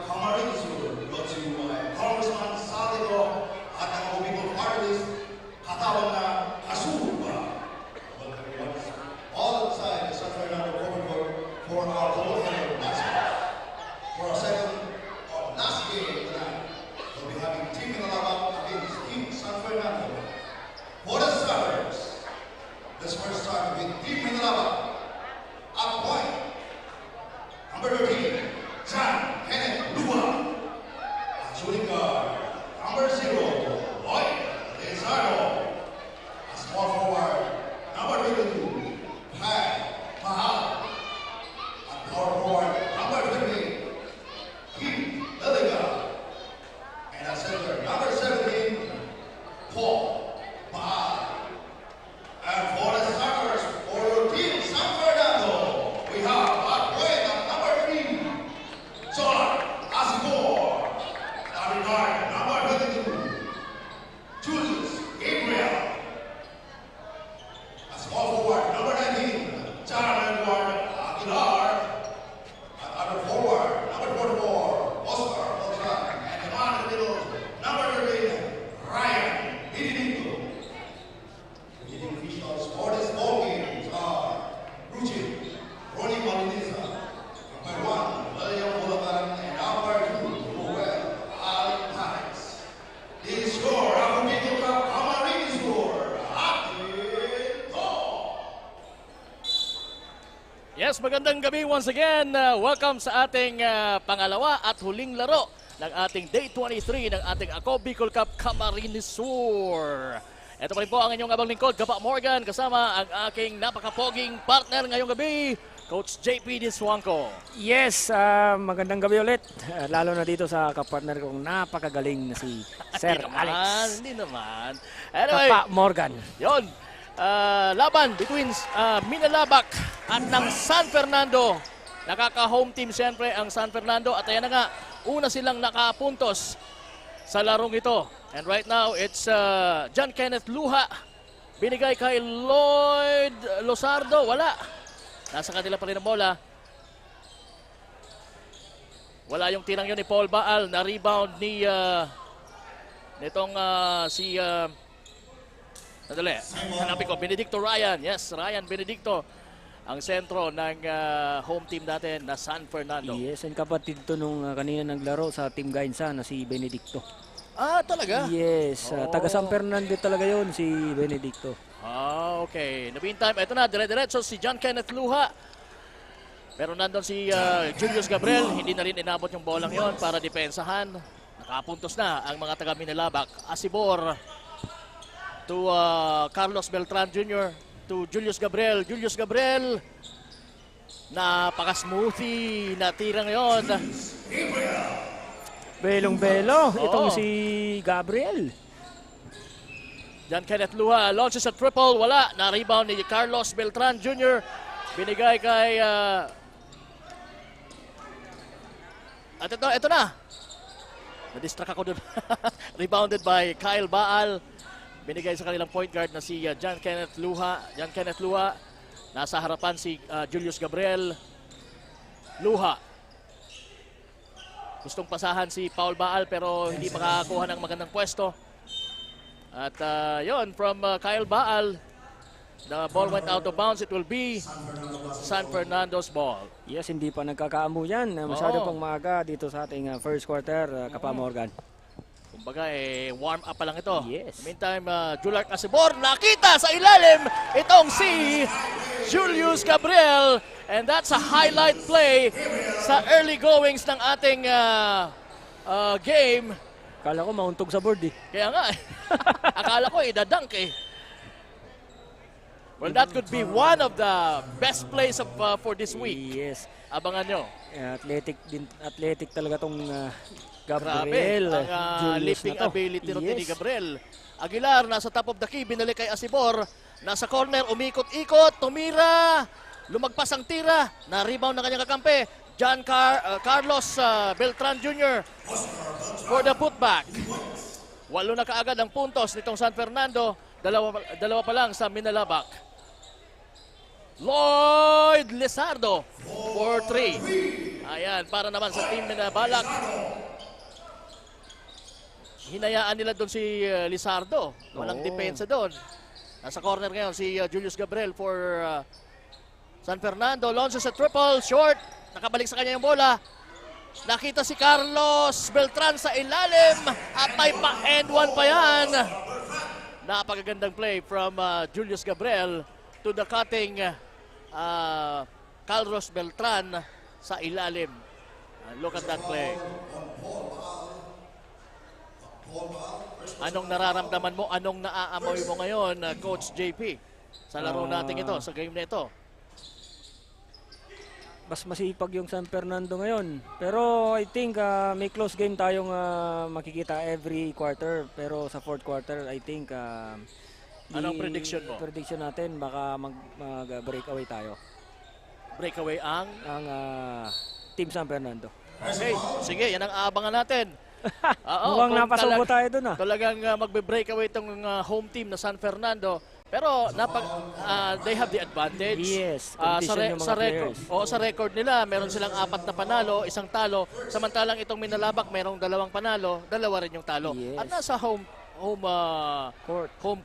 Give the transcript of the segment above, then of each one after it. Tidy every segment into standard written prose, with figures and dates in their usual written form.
Camarines Sur brought to you by Congressman Saldico at ang Bicol Party List katawan na Kasuba. Welcome everyone all inside the San Fernando Common Court for our Colonial Basketball. For our second or last game tonight, we'll be having Team Minalabak against Team San Fernando. For the starters, let's first start with Team Minalabak. Up point, number 13, John Kenneth Lua. Shooting guard, number 0, Lloyd Lizardo. A small forward, number 22, Pat Mahal. A power forward, number 30, Keith Liliga. And a center, number 17, Paul Mahal. And for the starters, for your team, San Fernando, we have at point at number 3, John Asibor. Starting guard, number 22, Julius Gabriel. A small forward, number 19, John Edward Aguilar. At other forward, number 44, Oscar Beltran. And the man in the middle, number 13, Ryan Benedicto. Leading officials for this ball games are Ruchin, Ronnie Malinisa, number 1, William Bulacan, and number 2, Ruel Alpares. The score of Bicol Cup Camarines Sur, Atito. Yes, magandang gabi once again. Welcome sa ating pangalawa at huling laro ng ating Day 23 ng ating Ako Bicol Cup Camarines Sur. Ito pa rin po ang inyong abang lingkod, Gapa Morgan, kasama ang aking napakapoging partner ngayong gabi, Coach JP Diswangco. Yes, magandang gabi ulit. Lalo na dito sa kapartner kong napakagaling na si Sir Alex. Hindi naman. Anyway, Gapa Morgan. yon. Laban between Minalabak at ng San Fernando. Nakaka-home team siyempre ang San Fernando at ayan na nga, una silang nakapuntos sa larong ito. And right now, it's John Kenneth Luha. Binigay kay Lloyd Losardo. Wala. Nasa kanila pa rin ang bola. Wala yung tirang yun ni Paul Baal. Na-rebound ni nitong si hanapin ko, Benedicto Ryan. Yes, Ryan Benedicto. Ang sentro ng home team natin na San Fernando. Yes, and kapatid to nung kanina naglaro sa Team Gainsa na si Benedicto. Ah, talaga? Yes, taga San Fernando talaga yon si Benedicto. Ah, okay. In the meantime, ito na, dire-diretso si John Kenneth Luha. Pero nandun si Julius Gabriel. Hindi na rin inabot yung bolang yon para depensahan. Nakapuntos na ang mga taga Minalabak. Asibor to Carlos Beltran Jr. to Julius Gabriel. Julius Gabriel, napaka-smoothie na tira ngayon. Belong-belo, itong si Gabriel. John Kenneth Luha launches a triple, wala. Na-rebound ni Carlos Beltran Jr. Binigay kay... At ito na. Na-distract ako dun. Rebounded by Kyle Baal. Binigay sa kanilang point guard na si John Kenneth Luha. John Kenneth Luha. Nasa harapan si Julius Gabriel. Luha. Gustong pasahan si Paul Baal pero hindi makakuha ng magandang pwesto. At yon from Kyle Baal. The ball went out of bounds. It will be San Fernando's ball. Yes, hindi pa nagkakaamo yan. Masyado pang maaga dito sa ating first quarter, Gapa Morgan. Kumbaga, warm up pa lang ito. Yes. Meantime, Julark Asibor, nakita sa ilalim itong si Julius Gabriel. And that's a highlight play sa early goings ng ating game. Akala ko mauntog sa board eh. Kaya nga, akala ko idadunk eh. Well, that could be one of the best plays of, for this week. Yes. Abangan nyo. Athletic talaga tong Grabe, Gabriel. ang lifting ability ni Gabriel. Aguilar, nasa top of the key, binalik kay Asibor. Nasa corner, umikot-ikot, tumira. Lumagpas ang tira, na-rebound ng kanyang kakampi. Carlos Beltran Jr. for the putback. 8 na kaagad ang puntos nitong San Fernando. Dalawa pa lang sa Minalabak. Lloyd Lizardo for 3. Ayan, para naman sa team na balak. Hinayaan nila doon si Lizardo. Walang Oo. depensa doon. Nasa corner ngayon si Julius Gabriel for San Fernando. Launches a triple, short. Nakabalik sa kanya yung bola. Nakita si Carlos Beltran sa ilalim. At may pa-end one pa yan. Napakagandang play from Julius Gabriel to the cutting Carlos Beltran sa ilalim. Look at that play. Anong nararamdaman mo? Anong naaamoy mo ngayon, Coach JP? Sa laro natin ito, sa game na ito. Mas masipag yung San Fernando ngayon. Pero I think may close game tayong makikita every quarter. Pero sa fourth quarter, I think Anong prediction mo? Prediction natin, baka mag-breakaway tayo. Breakaway ang Team San Fernando. Okay, sige, yan ang aabangan natin. Mukhang napasubo tayo dun Talagang magbe-breakaway itong home team na San Fernando. Pero they have the advantage. Yes, Sa condition yung mga record. players. Oo, sa record nila, meron silang 4 na panalo, 1 talo. Samantalang itong Minalabak, merong 2 panalo, 2 rin yung talo. Yes. At nasa home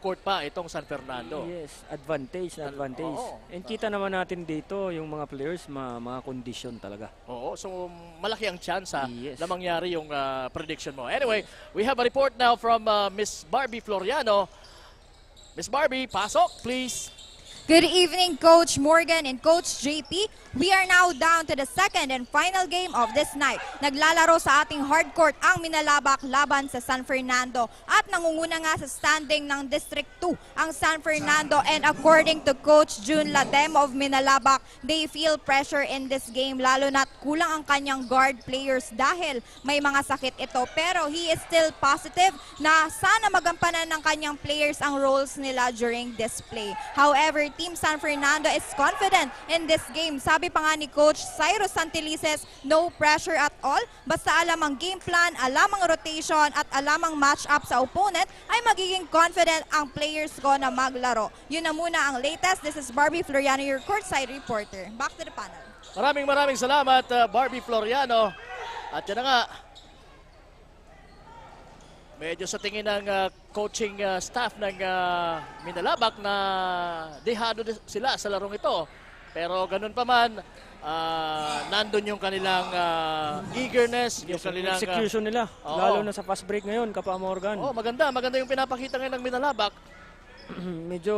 court pa itong San Fernando. Yes, advantage. Oo. And kita naman natin dito yung mga players, mga condition talaga. Oo, so malaki ang chance Yes. na mangyari yung prediction mo. Anyway, we have a report now from Miss Barbie Floriano. Miss Barbie, pasok, please. Good evening, Coach Morgan and Coach JP. We are now down to the second and final game of this night. Naglalaro sa ating hard court ang Minalabak laban sa San Fernando. At nangunguna nga sa standing ng District 2 ang San Fernando. And according to Coach June Ladem of Minalabak, they feel pressure in this game. Lalo na't kulang ang kanyang guard players dahil may mga sakit ito. Pero he is still positive na sana magampanan ng kanyang players ang roles nila during this play. However, Team San Fernando is confident in this game. Sabi pa nga ni Coach Cyrus Santelices, no pressure at all. Basta alam ang game plan, alam ang rotation at alam ang match-up sa opponent, ay magiging confident ang players ko na maglaro. Yun na muna ang latest. This is Barbie Floriano, your courtside reporter. Back to the panel. Maraming salamat, Barbie Floriano. At yan na nga, medyo sa tingin ng coaching staff ng Minalabak na dehado sila sa larong ito. Pero ganun pa man, nandun yung kanilang eagerness, yung kanilang execution nila, oo. lalo na sa fast break ngayon, Kapa Morgan. Oh, maganda yung pinapakita ngayon ng Minalabak. Medyo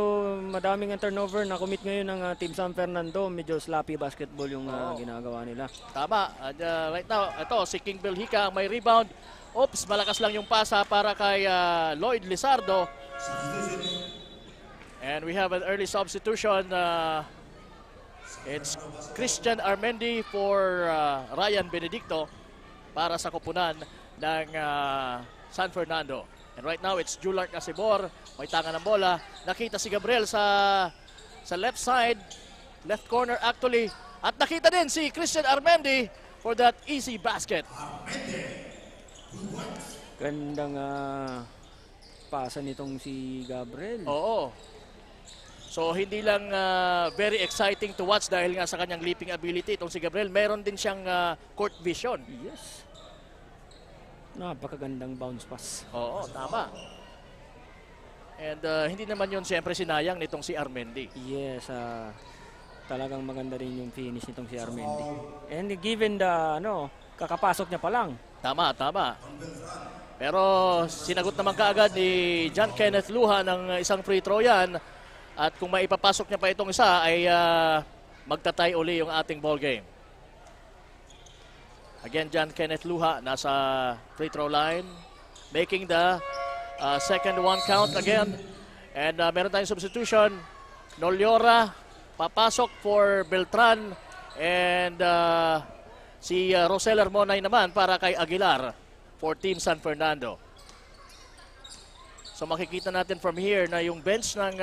madaming ang turnover na commit ngayon ng Team San Fernando. Medyo sloppy basketball yung ginagawa nila. Tama. And, right now, ito si King Belhica may rebound. Oops, malakas lang yung pasa para kay Lloyd Lizardo. And we have an early substitution. It's Christian Armendi for Ryan Benedicto para sa kupunan ng San Fernando. And right now, it's Julart Casibor. May tanga ng bola. Nakita si Gabriel sa left side. Left corner actually. At nakita din si Christian Armendi for that easy basket. Gandang pasa nitong si Gabriel. Oo. So hindi lang very exciting to watch dahil nga sa kanyang leaping ability itong si Gabriel. Meron din siyang court vision. Yes. Napakagandang bounce pass. Oo, tama. And hindi naman yun siyempre sinayang nitong si Armendi. Yes, talagang maganda rin yung finish nitong si Armendi. And given the kakapasok niya pa lang. Tama. Pero sinagot naman kaagad ni John Kenneth Luha ng isang free throw yan. At kung maipapasok niya pa itong isa ay magtatay uli yung ating ball game. Again, John Kenneth Luha nasa free throw line. Making the second one count again. And meron tayong substitution. Noliora papasok for Beltran. And si Rosel Armonay naman para kay Aguilar for Team San Fernando. So makikita natin from here na yung bench ng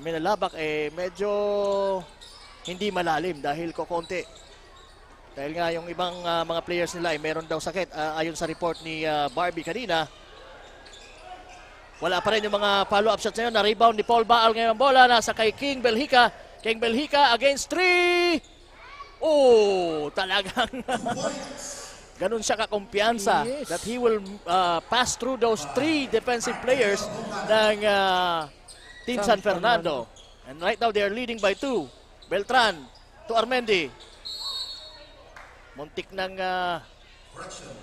Minalabak medyo hindi malalim dahil kokonti. Dahil nga yung ibang mga players nila ay meron daw sakit. Ayon sa report ni Barbie kanina. Wala pa rin yung mga follow-up shots ngayon. Na-rebound ni Paul Baal ngayon ang bola. Nasa kay King Belhica. King Belhica against 3. Oh, talagang ganun siya kakumpiyansa Yes. that he will pass through those 3 defensive players ng Team San Fernando. And right now they are leading by 2. Beltran to Armendi. Muntik ng Correction.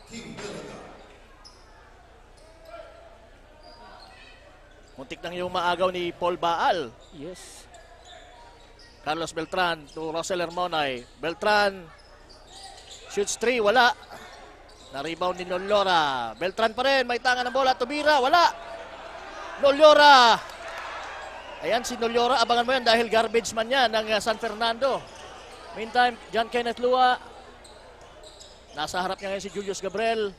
Team Billeta. muntik nang yung maagaw ni Paul Baal. Yes. Carlos Beltran to Roseler Monay. Beltran shoots 3, wala. Na-rebound ni Nolora. Beltran pa rin, may tangan ng bola. Tumira, wala. Nolora. Ayan si Nolora, abangan mo yan dahil garbage man yan ng San Fernando. Meantime, John Kenneth Lua. Nasa harap niya ngayon si Julius Gabriel.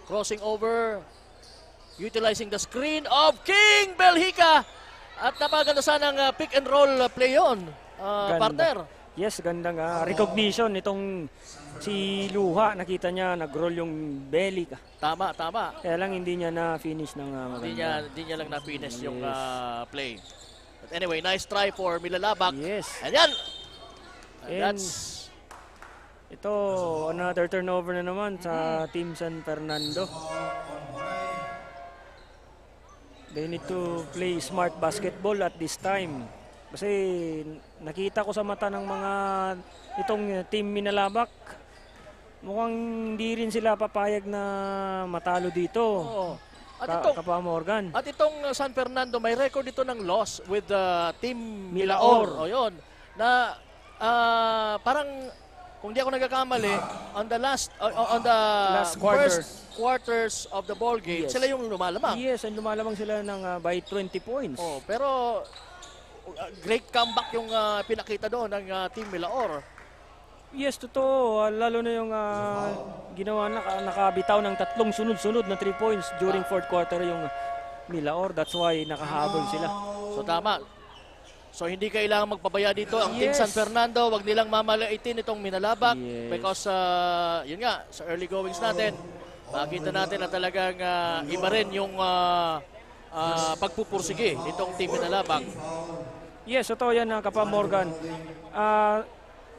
Crossing over. Utilizing the screen of King Belhica. At napaganda sanang pick and roll play yun, Ganda. partner. Yes, gandang recognition itong si Luha. Nakita niya, nag-roll yung belly ka. Tama, tama. Kaya lang hindi niya na-finish ng maganda. Hindi niya lang na-finish yung Yes. play. But anyway, nice try for Milalabak. Yes. And yan! And And that's... ito, another turnover na naman sa Team San Fernando. They need to play smart basketball at this time. Kasi nakita ko sa mata ng mga itong Team Minalabak, mukhang hindi rin sila papayag na matalo dito. Oo. At itong, Kapa Morgan. San Fernando, may record ito ng loss with Team Milaor. Milaor. O yun. Na parang, kung di ako nagkakamali, on the last quarter. first quarters of the ball game, Yes. sila yung lumalamang. Yes, and lumalamang sila ng by 20 points. Oh, pero great comeback yung pinakita doon ng Team Milaor. Yes, totoo. Lalo na yung ginawa nakabitaw ng 3 sunod-sunod na 3 points during fourth quarter yung Milaor. That's why nakahabol sila. So tama. So hindi kailangan magpabaya dito ang Team Yes. San Fernando. Wag nilang mamalaitin itong Minalabak Yes. because yun nga, sa early goings natin, makita natin na talagang iba rin yung pagpupursige itong Team Minalabak. Yes, totoo yan, Kapa Morgan.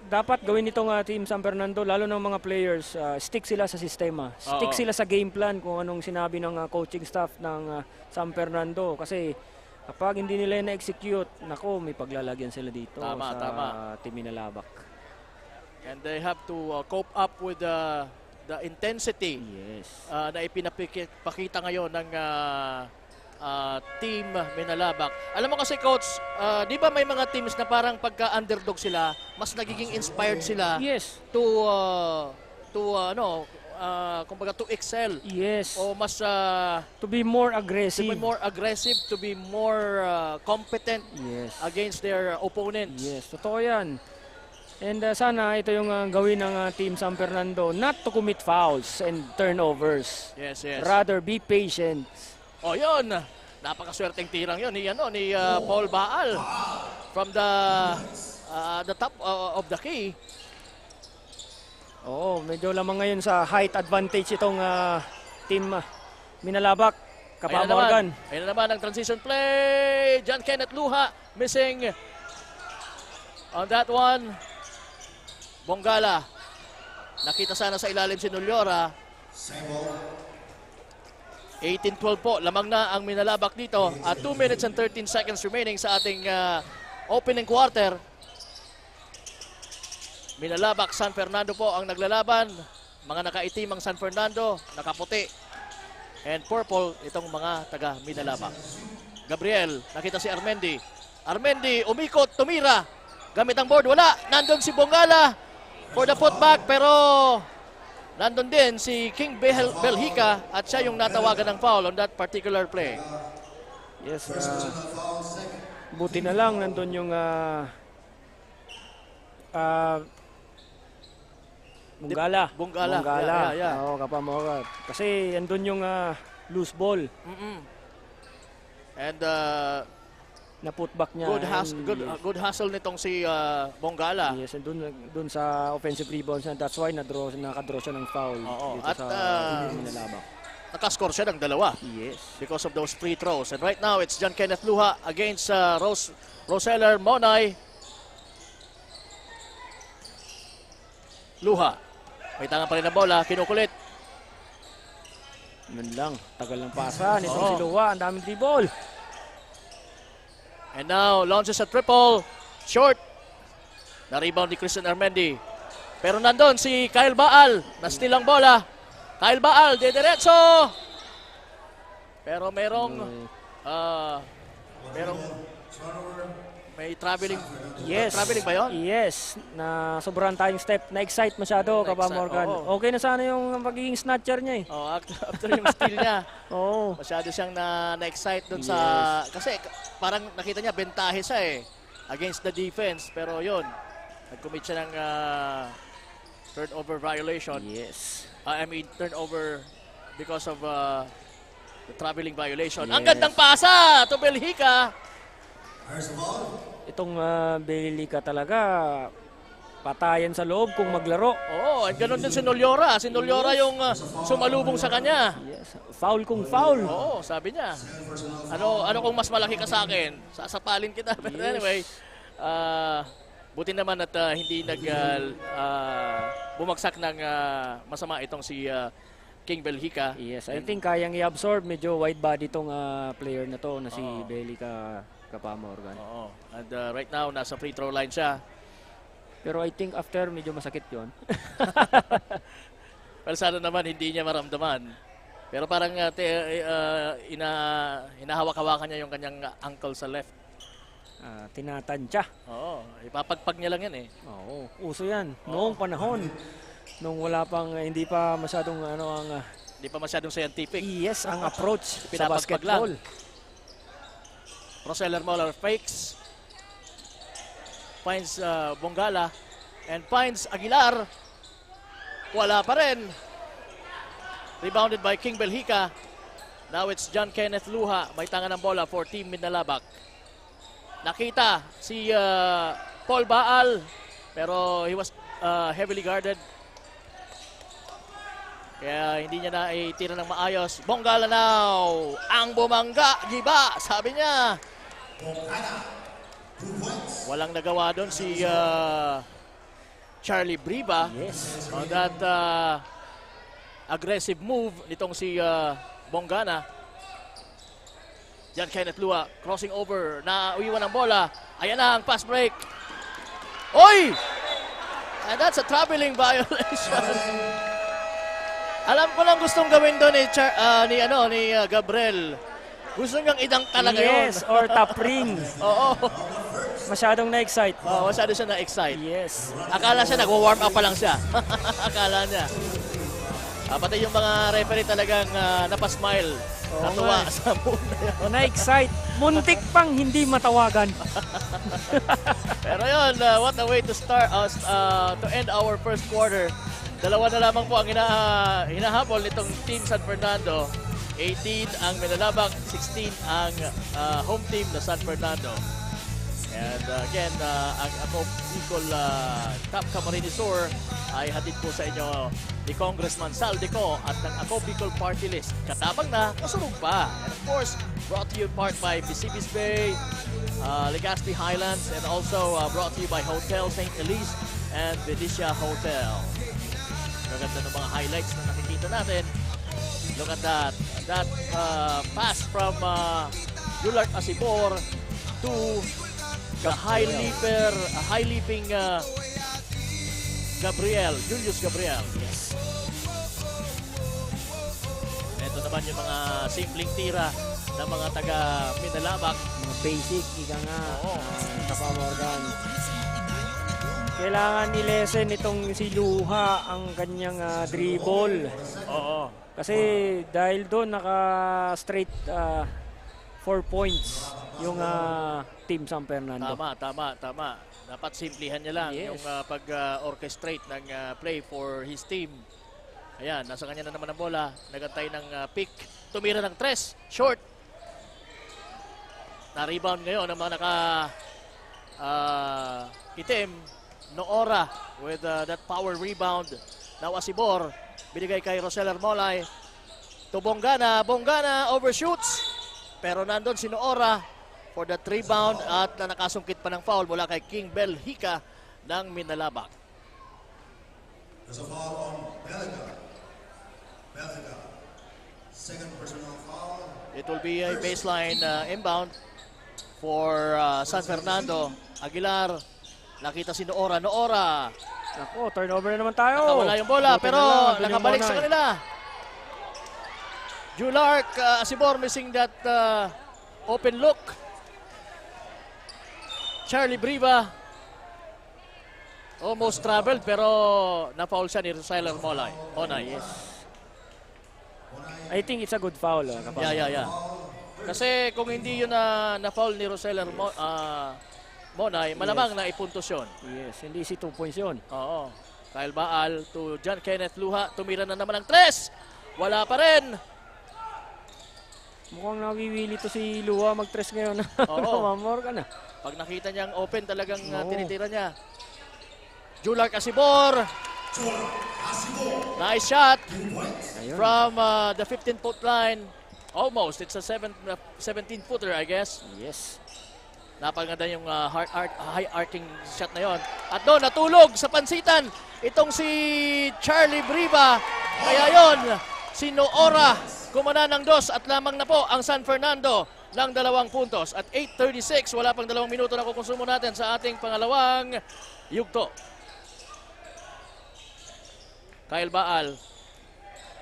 Dapat gawin itong Team San Fernando, lalo ng mga players, stick sila sa sistema. Stick Oo. sila sa game plan kung anong sinabi ng coaching staff ng San Fernando. Kasi kapag hindi nila na-execute, nako, may paglalagyan sila dito Tama, sa tama. Team Minalabak. And they have to cope up with the intensity Yes. na ipinapakita ngayon ng Team Minalabak. Alam mo kasi coach, di ba may mga teams na parang pagka underdog sila, mas nagiging inspired sila Yes. to kumbaga to excel Yes. o mas To be more to aggressive. be more aggressive, to be more competent Yes. against their opponents. Yes, totoo yan. And sana ito yung gawin ng Team San Fernando, not to commit fouls and turnovers. Yes, yes. Rather be patient. O yun, napakaswerteng tirang yun ni Paul Baal from the top of the key. Oo, medyo lamang ngayon sa height advantage itong Team Minalabak. Kapa Morgan. Ayun na naman ang transition play. John Kenneth Luha missing on that one. Bongala. Nakita sana sa ilalim si Nolora. 18-12 po. Lamang na ang Minalabak dito. At 2 minutes and 13 seconds remaining sa ating opening quarter. Minalabak, San Fernando po ang naglalaban. Mga nakaitim ang San Fernando, nakaputi. And purple, itong mga taga Minalabak. Gabriel, nakita si Armendi. Armendi, umikot, tumira. Gamit ang board, wala. Nandun si Bongala for the putback, pero nandun din si King Belhica at siya yung natawagan ng foul on that particular play. Yes, buti na lang nandun yung Bongala. Bongala. Yeah. Oo, Kapa Morgan. Kasi nandun yung loose ball And na putback niya. good hustle nitong si Bongala. Yes, and dun sa offensive rebounds na that's why nakadraw siya ng foul Oo, dito at, sa Team Minalabak. Nakascore siya ng 2 Yes. because of those free throws. And right now, it's John Kenneth Luha against Roseller Monay. Luha. May tangan pa rin ang bola, kinukulit. Yun lang, tagal ng pasa nitong Oo. si Luha, ang daming dribble. And now, launches a triple. Short. Na-rebound ni Christian Armendi. Pero nandun si Kyle Baal. Na-steal ang bola. Kyle Baal, dediretso. Pero merong may traveling. Yes. Traveling ba yun? Yes, na sobrang tayong step. Na-excite masyado, Kaba Na-excite, Morgan. oo. Okay na sana yung magiging snatcher niya eh. Oh, after yung steal niya. Oo. Masyado siyang na-excite dun sa... Kasi parang nakita niya, bentahe siya eh. Against the defense. Pero yun, nag-commit siya ng turnover violation. Yes. I mean, turnover because of the traveling violation. Ang Yes. gandang pasa to Belhica. First of all, Itong Belika talaga, patayan sa loob kung maglaro. Oo, at ganun din si Nolyora. Si Nolyora yung sumalubong sa kanya. Yes. Foul kung foul. Oo, sabi niya. Ano kung mas malaki ka sa akin? Sasapalin kita. But anyway, buti naman at hindi bumagsak ng masama itong si King Belhica. Yes, I think kayang i-absorb. Medyo wide body itong player na to na si Belika Kapa Morgan. Oo. And right now, nasa free throw line siya. Pero I think after medyo masakit yon. Well, sana naman hindi niya maramdaman. Pero parang hinahawak-hawakan niya yung kanyang ankle sa left. Tinatansya. Oo, ipapagpag niya lang yan eh. Oo, uso yan. Noong panahon, nung wala pang, hindi pa masyadong Hindi pa masyadong scientific. yes, ang approach sa Pinapagpag basketball. Roseller Moller fakes. Finds Bongala. And finds Aguilar. Wala pa rin. Rebounded by King Belhica. Now it's John Kenneth Luha. May tangan ng bola for Team Minalabak. Nakita si Paul Baal. Pero he was heavily guarded. Kaya hindi niya na itira ng maayos. Bongala now. Ang bumangga. Giba. Sabi niya. Walang nagawa doon si Charlie Briba. Yes. On that aggressive move nitong si Bongana. John Kenneth Lua crossing over. Nauiwan ang bola. Ayan na ang fast break. Oy! And that's a traveling violation. Alam ko lang gustong gawin doon ni Gabriel. Gusto niyang idang talaga yun. Yes, or top ring. Oo. Masyadong na-excite. Oo, masyado siya na-excite. Yes. Akala siya nagwa-warm up pa lang siya. Akala niya. Pati yung mga referee talagang napasmile. Natuwa sa mood na yun. Na-excite. Muntik pang hindi matawagan. Pero yun, what a way to start to end our first quarter. Dalawa na lamang po ang hinahabol nitong Team San Fernando. 18 ang Minalabak, 16 ang home team na San Fernando. And again, ang Ako Bicol Top Camarines Sur ay hatid po sa inyo ni Congressman Sal Deco at ng Ako Bicol Party List. Katabang na, kasunod pa. And of course, brought to you in part by Bisibis Bay, Legazpi Highlands, and also brought to you by Hotel St. Elise and Venetia Hotel. Maganda ng mga highlights na nakikita natin. Look at that. That pass from Yulart Asibor to the high leaping Gabriel, Julius Gabriel. Yes. Ito naman yung mga simpleng tira ng mga taga Minalabak. Mga basic, ika nga. Oo. Kapa Morgan. Kailangan i-lesson itong si Luha ang kanyang dribble. Oo. Kasi dahil doon naka-straight 4 points yung Team San Fernando. Tama. Dapat simplihan niya lang Yes. yung pag-orchestrate ng play for his team. Ayan, nasa kanya na naman ang bola. Nagantay ng pick. Tumira ng 3. Short. Na-rebound ngayon ang mga itim. Noora with that power rebound. Now Asibor. Binigay kay Roseller Molay. To Bongana. Bongana overshoots. Pero nandun si Noora for that rebound at nakasungkit pa ng foul mula kay King Belhica ng Minalabak. There's a foul on Belga. Belga. Second personal foul. It will be a baseline inbound for San Fernando. Aguilar, nakita si Noora. Noora, Ako, turnover na naman tayo. nakawala yung bola, Buti pero na lang, dun yung nakabalik sa Monay. kanila. Julark, Asibor missing that open look. Charlie Briva, almost traveled, pero na-foul siya ni Roseller Monay. Yes. I think it's a good foul. Yeah. Kasi kung hindi yun na-foul ni Roseller Monay, malamang na ipuntos yun. Yes, hindi si 2 points yun. Oo. Kyle Baal to John Kenneth Luha. Tumira na naman ng 3. Wala pa rin. Mukhang nawiwili to si Luha mag-tres ngayon. Oo. Morgan na. Pag nakita niyang open, talagang Oo. tinitira niya. Julark Asibor. Nice shot Ayun. from the 15-foot line. Almost. It's a 17-footer, I guess. Yes. Napaganda yung high arcing shot na yon. At doon, natulog sa pansitan itong si Charlie Briva. Kaya yon, si Noora kumana ng 2 at lamang na po ang San Fernando ng 2 puntos. At 8:36, wala pang 2 minuto na kukonsumo natin sa ating pangalawang yugto. Kyle Baal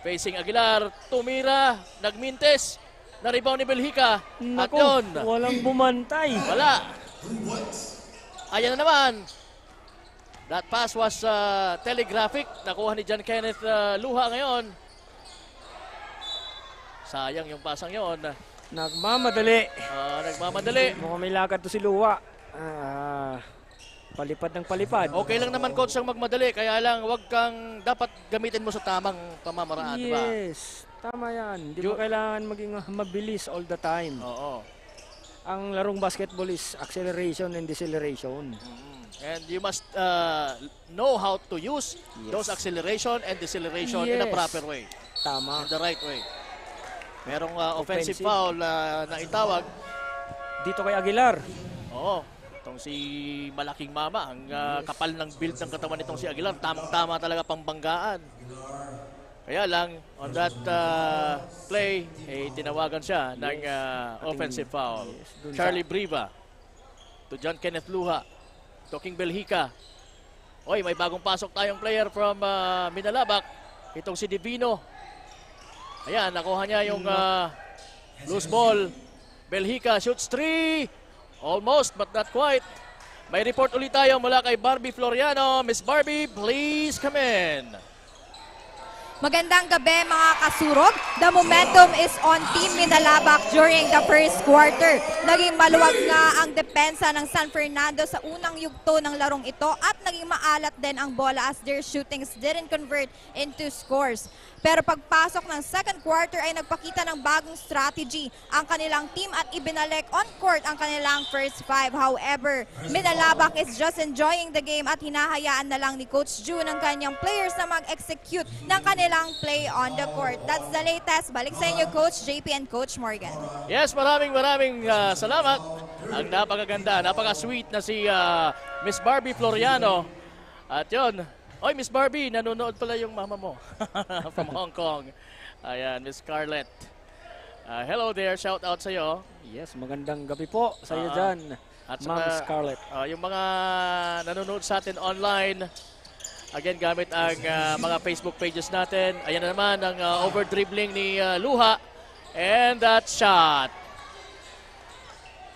facing Aguilar, tumira, nagmintes, na-rebound ni Belhica. At Nako, yun, walang bumantay. wala. Ayan na naman. That pass was telegraphic. Nakuha ni John Kenneth Luha ngayon. Sayang yung pasang yon. Nagmamadali. Nagmamadali. Mukhang may lakad to si Luha. Palipad ng palipad. Okay lang naman coach ang magmadali. Kaya lang wag kang dapat gamitin mo sa tamang pamamaraan. Diba? Yes. Tama yan. Hindi mo kailangan maging mabilis all the time. Oo. Ang larong basketball is acceleration and deceleration. And you must know how to use those acceleration and deceleration in a Yes. proper way. Tama. In the right way. Merong offensive Offensive. foul na itawag. Dito kay Aguilar. Oo. Itong si Malaking Mama, ang kapal ng build ng katawan nitong si Aguilar, tamang-tama talaga pambanggaan. Kaya lang, on that play, tinawagan siya ng offensive foul. Dun Charlie Briva to John Kenneth Luha. To King Belhica. Oy, may bagong pasok tayong player from Minalabak. Itong si Divino. Ayan, nakuha niya yung loose ball. Belhica shoots 3. Almost, but not quite. May report ulit tayo mula kay Barbie Floriano. Miss Barbie, please come in. Magandang gabi mga kasurog. The momentum is on Team Minalabak during the first quarter. Naging maluwag nga ang depensa ng San Fernando sa unang yugto ng larong ito at naging maalat din ang bola as their shootings didn't convert into scores. Pero pagpasok ng second quarter ay nagpakita ng bagong strategy ang kanilang team at ibinalik on court ang kanilang first 5. However, Minalabak is just enjoying the game at hinahayaan na lang ni Coach June ang kanyang players na mag-execute ng kanilang play on the court. That's the latest. Balik sa inyo, Coach JP and Coach Morgan. Yes, maraming salamat. Ang napakaganda, napaka-sweet na si Miss Barbie Floriano. At yun, oy, Miss Barbie, nanonood pala yung mama mo from Hong Kong. Ayan, Miss Scarlett. Hello there, shout out sa iyo. Yes, magandang gabi po sa iyo dyan, At Ma'am saka, Scarlett. yung mga nanonood sa atin online, again, gamit ang mga Facebook pages natin. Ayan na naman ang over-dribbling ni Luha. And that shot.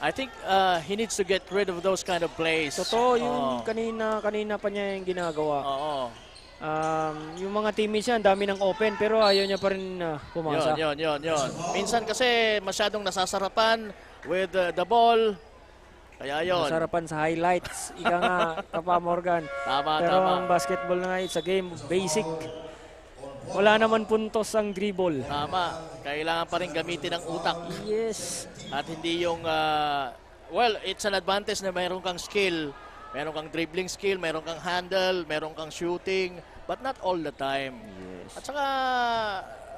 I think he needs to get rid of those kind of plays. Totoo, yung kanina pa niya yung ginagawa. Oo. Yung mga teammates niya, ang dami ng open, pero ayaw niya pa rin pumasa. Yun. Minsan kasi masyadong nasasarapan with the ball. Kaya yun. Sarapan sa highlights. Ika nga, Papa Morgan. Pero ang basketball na nga, it's a game of basic. Wala naman puntos ang dribble. Tama. Kailangan pa rin gamitin ang utak. Yes. At hindi yung, well, it's an advantage na mayroon kang skill. Meron kang dribbling skill, meron kang handle, meron kang shooting. But not all the time. Yes. At saka,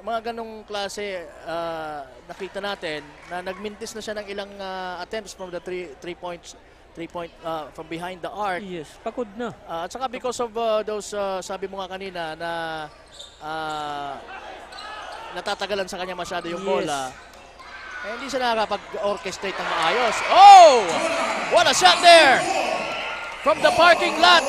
mga ganong klase, nakita natin na nagmintis na siya ng ilang attempts from the 3-point from behind the arc. Yes, pagod na. At saka because of those, sabi mo nga kanina na natatagalan sa kanya masyado yung Yes. bola, eh, hindi siya nakakapag-orchestrate ng maayos. Oh! What a shot there! From the parking lot,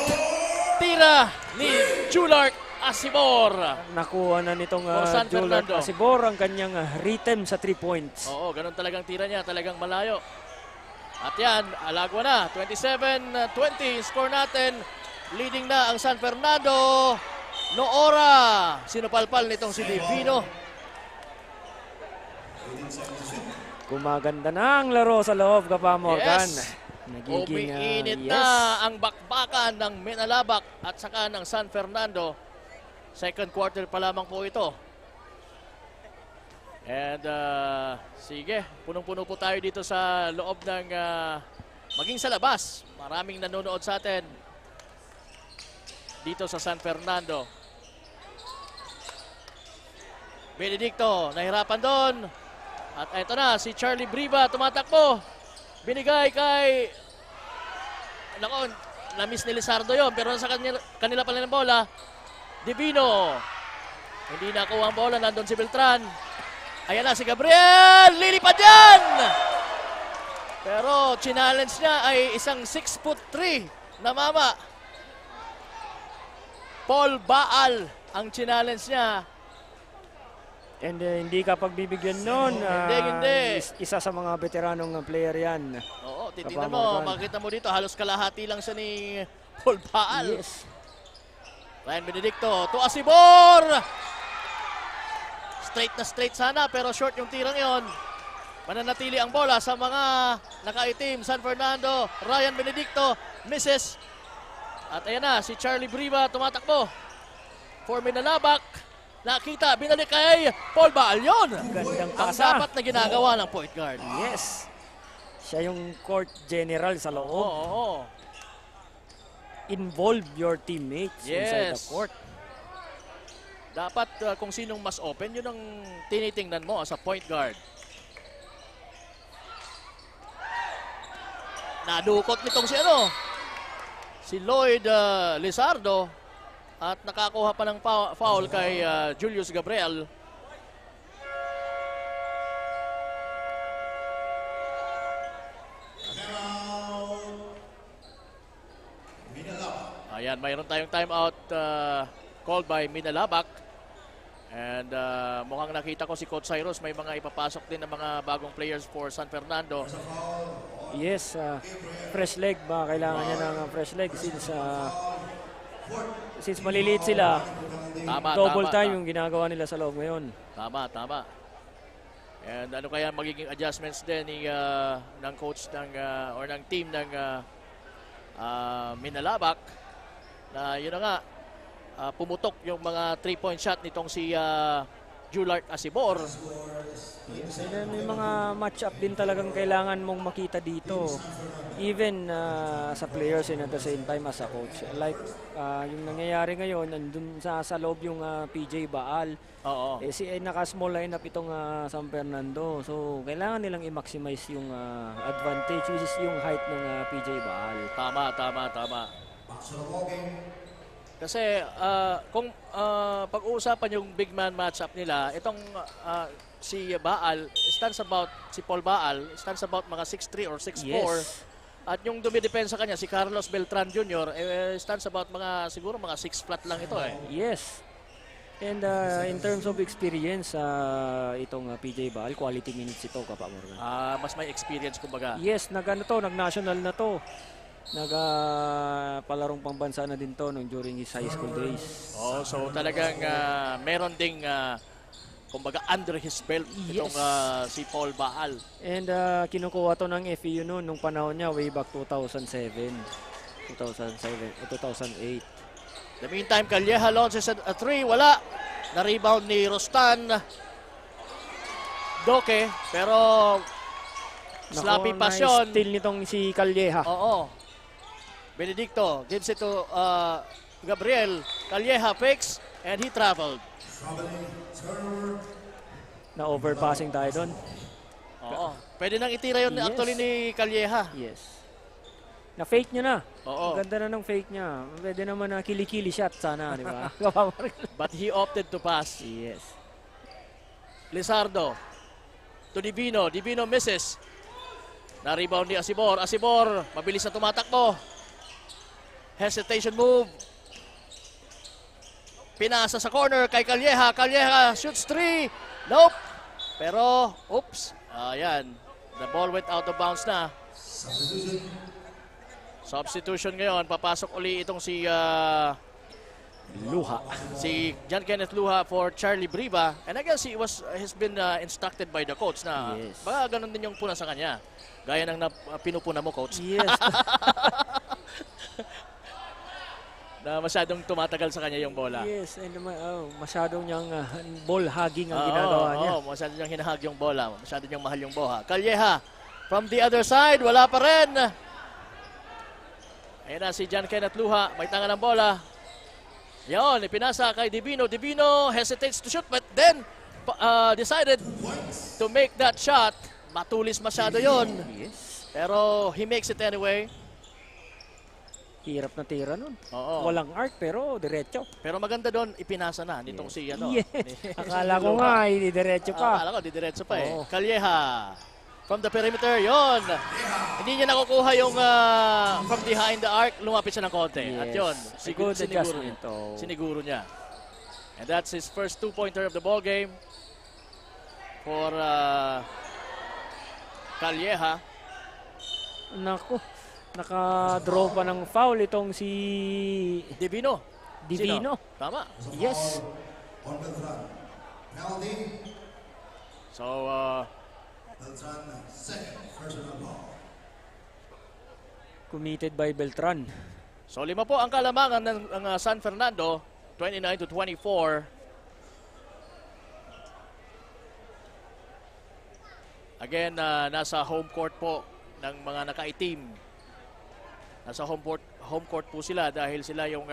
tira ni Julark Asibor. Nakuha na nitong For San Julark Fernando. Asibor ang kanyang rhythm sa 3 points. Oo, ganun talagang tira niya, talagang malayo. At yan, alagwa na. 27-20, score natin. Leading na ang San Fernando. Noora, sinupalpal nitong si Divino. Gumaganda na ang laro sa loob, Kapa Morgan. Yes. Nagiging, Umiinit yes. na ang bakbakan ng Minalabak at saka ng San Fernando. Second quarter pa lamang po ito. And sige, punong-puno po tayo dito sa loob ng maging sa labas. Maraming nanonood sa atin dito sa San Fernando. Benedicto, nahirapan doon. At eto na, si Charlie Briba tumatakbo. Binigay kay... Nako, na-miss ni Lizardo yon, pero sa kanila pala ng bola. Divino. Hindi nakuha ang bola, nandun si Beltran. Ayan na si Gabriel, lilipad yan! Pero challenge niya ay isang 6'3" na mama. Paul Baal ang challenge niya. And hindi ka pagbibigyan nun. Hindi. Isa sa mga veteranong player yan. Oo, titignan Kapa mo, Morgan. makita mo dito, halos kalahati lang siya ni Paul Baal. Yes. Ryan Benedicto, to Asibor! Straight na straight sana, pero short yung tirang yon. Mananatili ang bola sa mga nakaitim. San Fernando, Ryan Benedicto, misses. At ayan na, si Charlie Briba tumatakbo. For Minalabak, nakita, binalik kay Paul Baal yun. Gandang Ang pasa. dapat na ginagawa ng point guard. Yes. Siya yung court general sa loob. Oo. Involve your teammates inside the Yes. court. Dapat kung sinong mas open, yun ang tinitingnan mo as a point guard. Nadukot nitong si Lloyd Lizardo at nakakuha pa ng foul kay Julius Gabriel. Ayan, mayroon tayong timeout called by Minalabak. And mukhang nakita ko si Coach Cyrus, may mga ipapasok din ng mga bagong players for San Fernando. Yes, fresh leg ba? Kailangan niya ng fresh leg since maliliit sila. Double time yung ginagawa nila sa loob ngayon. Tama. And ano kaya magiging adjustments din ng coach or ng team ng Minalabak na yun na nga, pumutok yung mga 3-point shot nitong si Julark Asibor. Yes, and then may mga match-up din talagang kailangan mong makita dito. Even sa players and at the same time as a coach. Like yung nangyayari ngayon, nandun sa loob yung PJ Baal. Oo. Naka-small lineup itong San Fernando. So, kailangan nilang i-maximize yung advantage, which is yung height ng PJ Baal. Tama. Kasi kung pag-uusapan yung big man matchup nila, itong si Paul Baal stands about mga 6'3" or 6'4". Yes. At yung dumidepensa kanya, si Carlos Beltran Jr., stands about siguro mga 6 flat lang ito eh. Yes. And in terms of experience, itong PJ Baal, quality minutes ito, Kapa Morgan. Mas may experience kumbaga. Yes, nag-national na to. Palarong pambansa na din to during his high school days. Oh, so talagang meron ding kumbaga under his belt itong si Paul Baal. And kinukuha to ng FEU nung panahon niya way back 2008. The meantime, Calleja launches a 3, wala. Na-rebound ni Rostan Doke, pero sloppy pass yun. Steal nitong si Calleja. Oo. Benedicto gives it to Gabriel. Calleja fakes and he traveled. Na overpassing tayo doon. Oo. Pwede nang itira yun Yes. actually ni Calleja. Yes. Na-fake niya na. Oo. Ang ganda na ng fake niya. Pwede naman na kilikili shot sana, di ba? But he opted to pass. Yes. Lizardo to Divino. Divino misses. Na-rebound ni Asibor. Asibor, mabilis na tumatakbo. Hesitation move. Pinasa sa corner kay Calleja. Calleja shoots 3. Nope. Pero, oops. Ayan. The ball went out of bounds na. Substitution ngayon. Papasok uli itong si Luha. si John Kenneth Luha for Charlie Briva. And I guess he's been instructed by the coach na Yes. baka ganun din yung puna sa kanya. Gaya ng pinupuna mo, coach. Yes. Na masyadong tumatagal sa kanya yung bola. Yes. And masyadong niyang ball hugging ang ginagawa niya. Oo, masyado niyang hinahag yung bola. Masyado niyang mahal yung bola. Calleja from the other side. Wala pa rin. Ayan na si John Kenneth Luha. May tanga ng bola. Yan, ipinasa kay Divino. Divino hesitates to shoot but then decided to make that shot. Matulis masyado yon. Yes. Pero he makes it anyway. Hirap na tira nun. Oo. Walang arc pero diretso. Pero maganda doon, ipinasa na nitong si ano. Yes. ni- Akala ko nga, diretso pa. Akala ko, didiretso pa eh. Oo. Calleja. From the perimeter, yon. Hindi niya nakukuha yung from behind the arc, lumapit siya ng konti. At Yes. yon, A good adjustment. siniguro niya. And that's his first two-pointer of the ball game for Calleja. Naku, naka-draw pa ng foul itong si Divino. Divino. Sino? Tama. Yes. On Beltran. Penalty. So, Beltran, second personal ball. Committed by Beltran. so 5 po ang kalamangan ng San Fernando, 29-24. Again, nasa home court po ng mga nakaitim. Nasa home court po sila dahil sila yung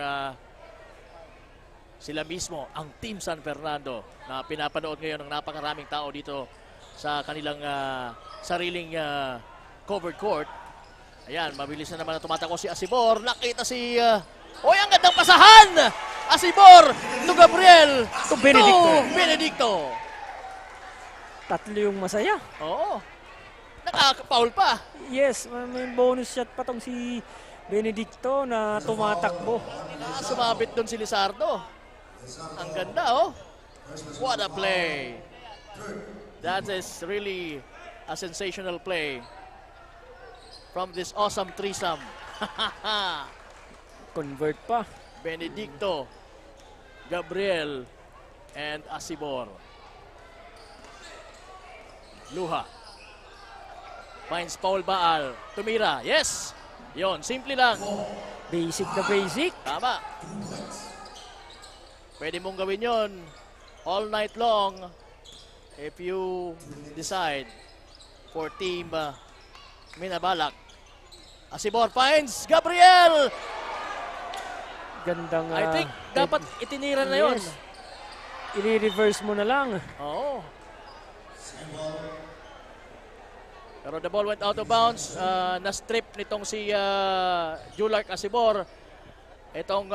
sila mismo ang Team San Fernando na pinapanood ngayon ng napakaraming tao dito sa kanilang sariling covered court. Ayan, mabilis na naman na tumatakbo si Asibor. Nakita si oy, ang gandang pasahan! Asibor to Gabriel To Benedicto. Benedicto. Tatlo yung masaya. Oo. Nakaka-foul pa. Yes, may bonus shot pa tong si Benedicto na tumatakbo. Sumabit doon si Lizardo. Ang ganda, oh. What a play. That is really a sensational play from this awesome threesome. Convert pa. Benedicto, Gabriel, and Asibor. Luha. Finds Paul Baal. Tumira. Yes! Yon, simple lang. Basic na basic. Tama. Pwede mong gawin yon all night long if you decide for Team Minabalak. Asibor finds Gabriel! Gandang... I think dapat itinira na yon. Yes. I-reverse mo na lang. Oo. Pero the ball went out of bounds. Na-strip nitong si Julark Asibor. Itong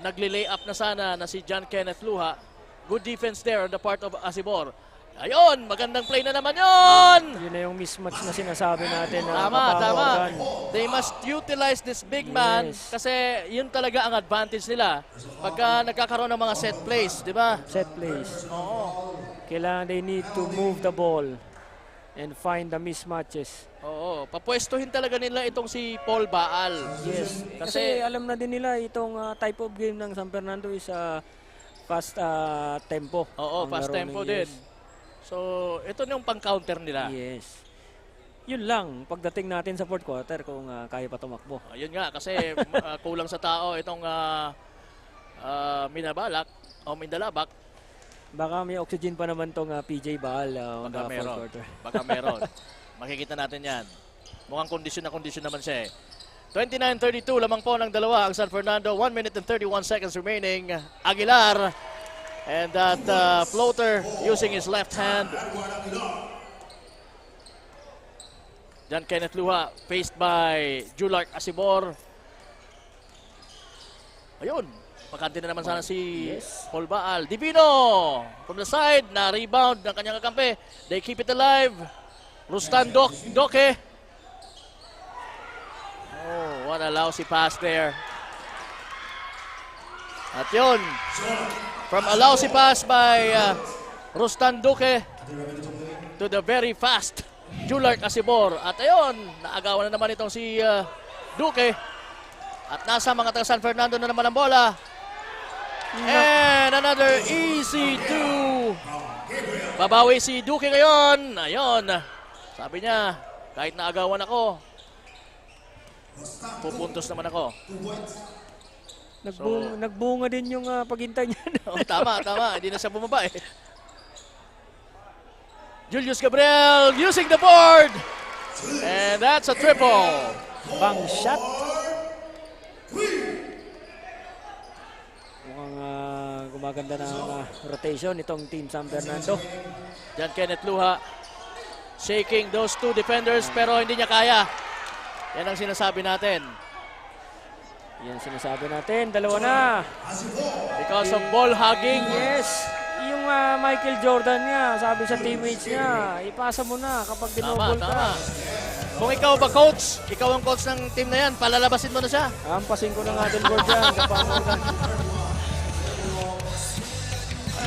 nagli-lay up na sana na si John Kenneth Luha. Good defense there on the part of Asibor. Ayun, magandang play na naman yon. Yun na yung mismatch na sinasabi natin. Na Tama, tama. Morgan. They must utilize this big man Yes. kasi yun talaga ang advantage nila pagka nagkakaroon ng mga set plays, di ba? Set plays. Oo. Kailangan they need to move the ball and find the mismatches. Oo, papwestuhin talaga nila itong si Paul Baal. Yes. Kasi alam na din nila itong type of game ng San Fernando is fast tempo. Oo, Ang fast laro tempo ng din. US. So, ito na yung pang-counter nila. Yes. Yun lang, pagdating natin sa fourth quarter kung kaya pa tumakbo. Ayun nga, kasi kulang sa tao itong Minabalak o Mindalabak. Baka may oxygen pa naman tong PJ Baal on the Baka fourth meron. quarter. Baka meron. Makikita natin yan. Mukhang kondisyon na kondisyon naman siya eh. 29-32, lamang po ng dalawa ang San Fernando. 1 minute and 31 seconds remaining. Aguilar. And that floater using his left hand. John Kenneth Luha faced by Julark Asibor. Ayun, pakante na naman sana si Paul Baal. Divino from the side, na rebound ng kanyang kakampi. They keep it alive. Rustan Doke. Oh, what a lousy pass there. At yun, from a lousy pass by Rustan Duque to the very fast Julark Asibor. At ayun, naagawan na naman itong si Duque. At nasa mga taga San Fernando na naman ang bola. And another easy two. Babawi si Duque ngayon. Ayun, sabi niya, kahit naagawan ako, pupuntos naman ako. Nagbunga din yung paghintay niya. Oh, tama. Hindi na siya bumaba eh. Julius Gabriel using the board. And that's a triple. Bang shot. Mukhang gumaganda na rotation itong Team San Fernando. John Kenneth Luha shaking those two defenders pero hindi niya kaya. Yan ang sinasabi natin. Yan sinasabi natin, dalawa na. Because of ball hugging. Yes, yung Michael Jordan niya, sabi sa teammates niya, ipasa mo na kapag dinobol ka. Kung ikaw ba coach, ikaw ang coach ng team na yan, palalabasin mo na siya. Ampasin ko na nga din board yan.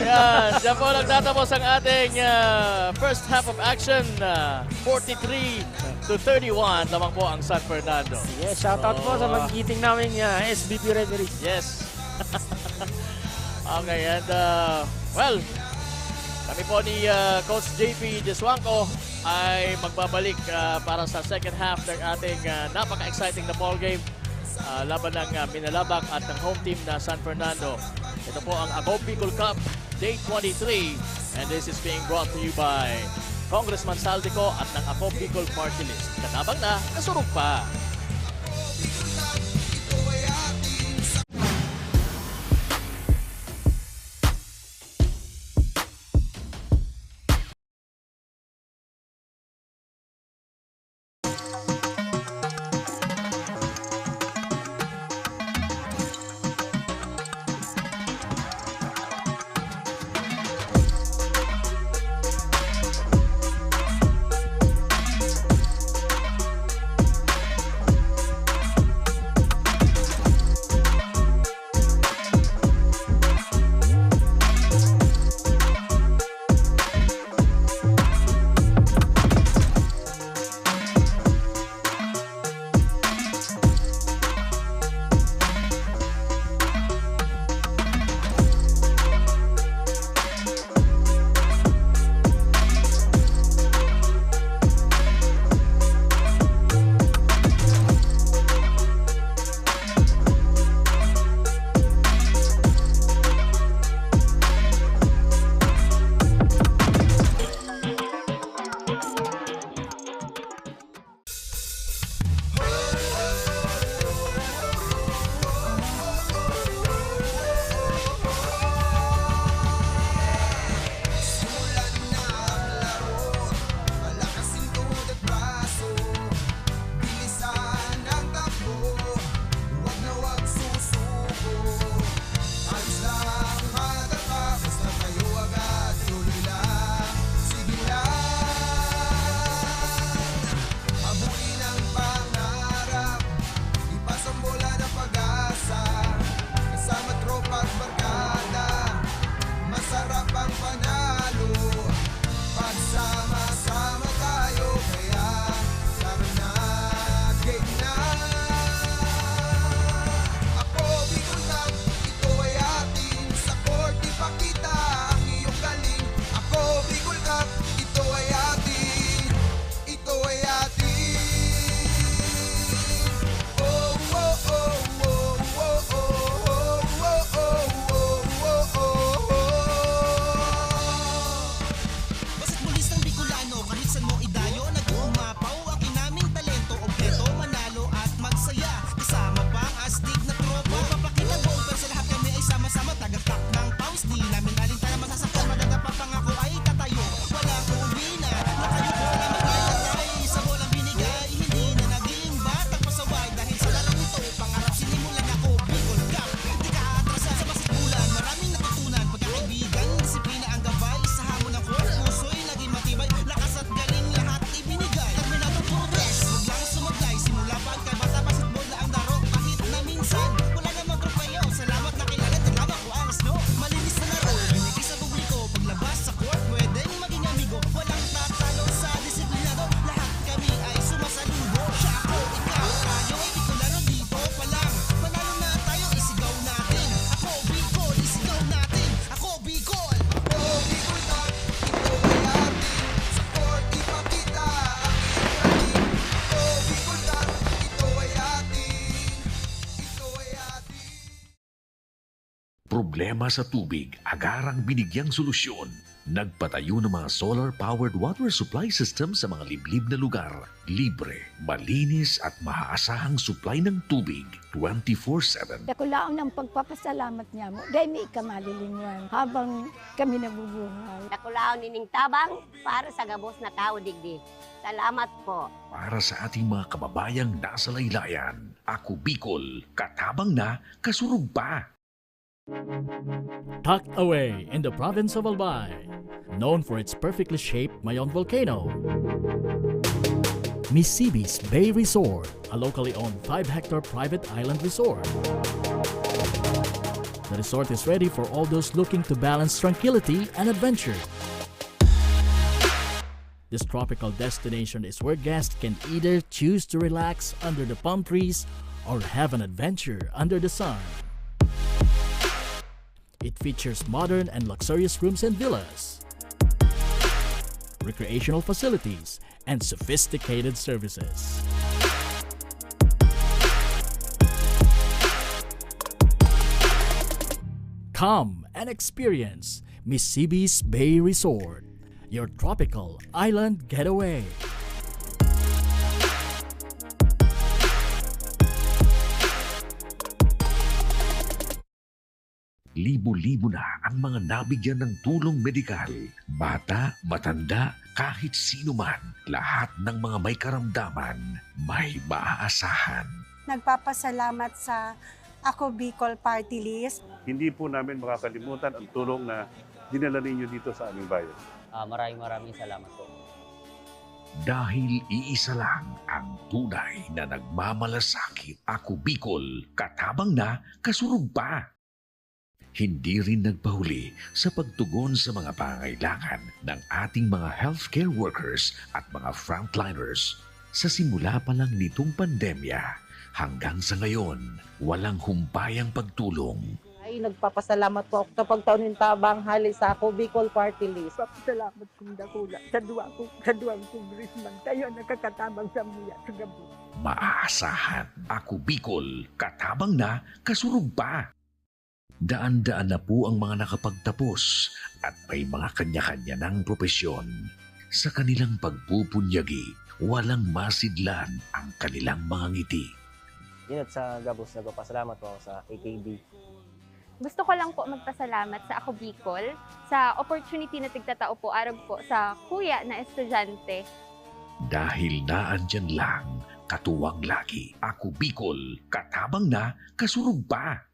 Ayan, dyan po nagtatapos ang ating first half of action. 43-31 lamang po ang San Fernando. Yes, shoutout po sa magigiting namin SBP referee. Yes. Okay, and well, kami po ni Coach JP Deswanco ay magbabalik para sa second half ng ating napaka-exciting na ball game laban ng Minalabak at ng home team na San Fernando. Ito po ang Acob Bicol Cup Day 23, and this is being brought to you by Congressman Saldico at ng Acob Bicol Party List. Katabang na, kasurog pa. problema sa tubig, agarang binigyang solusyon. Nagpatayo ng mga solar-powered water supply system sa mga liblib na lugar. Libre, malinis at maaasahang supply ng tubig 24/7. Nakulaon ang pagpapasalamat niya mo. Dahil may ikamalilinwan habang kami nabubuhay. Nakulaon nining tabang para sa gabos na tao digdi. Salamat po. Para sa ating mga kababayang nasa laylayan, Ako Bicol, katabang na, kasurug pa. Tucked away in the province of Albay, known for its perfectly shaped Mayon volcano, Misibis Bay Resort, a locally owned 5-hectare private island resort. The resort is ready for all those looking to balance tranquility and adventure. This tropical destination is where guests can either choose to relax under the palm trees or have an adventure under the sun. It features modern and luxurious rooms and villas, recreational facilities, and sophisticated services. Come and experience Misibis Bay Resort, your tropical island getaway. Libo-libo na ang mga nabigyan ng tulong medikal. Bata, matanda, kahit sino man, lahat ng mga may karamdaman, may maaasahan. Nagpapasalamat sa Ako Bicol Party List. Hindi po namin makakalimutan ang tulong na dinala ninyo dito sa aming bayan. Maraming salamat po. Dahil iisa lang ang tunay na nagmamalasakit. Ako Bicol, katabang na, kasurug pa. Hindi rin nagpahuli sa pagtugon sa mga pangangailangan ng ating mga healthcare workers at mga frontliners. Sa simula pa lang nitong pandemya, hanggang sa ngayon, walang humpayang pagtulong. Ay, nagpapasalamat po ako sa pagtaunin tabang hali sa Ako Bicol Party List. Papasalamat kong dakula sa duwang congressman. Tayo nakakatabang sa muya sa gabi. Maaasahan. Ako Bicol, katabang na, kasurug pa. Daan-daan na po ang mga nakapagtapos at may mga kanya-kanya ng propesyon. Sa kanilang pagpupunyagi, walang masidlan ang kanilang mga ngiti. Yun at sa Gabos, nagpapasalamat po ako sa AKB. Gusto ko lang po magpasalamat sa Ako Bicol sa opportunity na tigtatao po arag po sa kuya na estudyante. Dahil naandyan lang, katuwang lagi. Ako Bicol, katabang na, kasurug pa.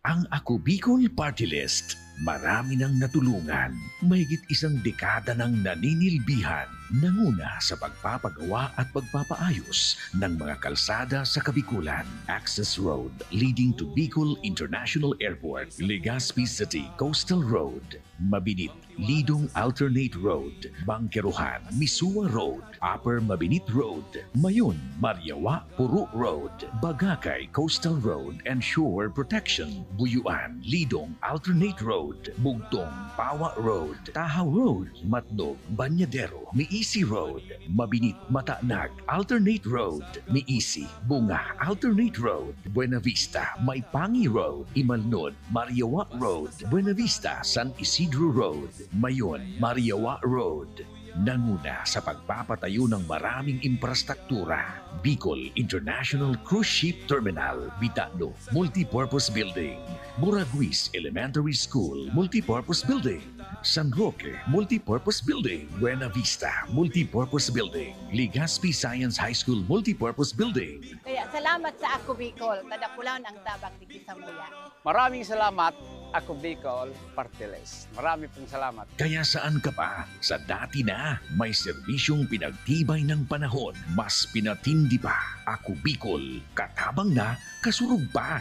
Ang Ako Bicol Party List, marami nang natulungan. Mahigit 1 dekada nang naninilbihan, nanguna sa pagpapagawa at pagpapaayos ng mga kalsada sa Kabikulan. Access Road leading to Bicol International Airport, Legazpi City Coastal Road, Mabinit, Lidong Alternate Road, Bangkeruhan, Misua Road, Upper Mabinit Road, Mayon, Mariawa, Puro Road, Bagakay Coastal Road and Shore Protection, Buyuan, Lidong Alternate Road, Bugtong, Pawa Road, Tahaw Road, Matnog, Banyadero, Miisi Road, Mabinit, Matanag, Alternate Road, Miisi, Bunga, Alternate Road, Buena Vista, Maipangi Road, Imalnod, Mariawa Road, Buena Vista, San Isidro Road, Mayon, Mariawa Road. Nanguna sa pagpapatayo ng maraming infrastruktura. Bicol International Cruise Ship Terminal, Bitano, Multipurpose Building, Buraguis Elementary School, Multipurpose Building, San Roque, Multipurpose Building, Buena Vista, Multipurpose Building, Legazpi Science High School, Multipurpose Building. Kaya salamat sa Ako Bicol, kadakulan ang tabang dito sa muya. Maraming salamat, Ako Bicol Party List. Marami pong salamat. Kaya saan ka pa? Sa dati na, may serbisyong pinagtibay ng panahon. Mas pinatindi pa. Ako Bicol, katabang na, kasurug pa.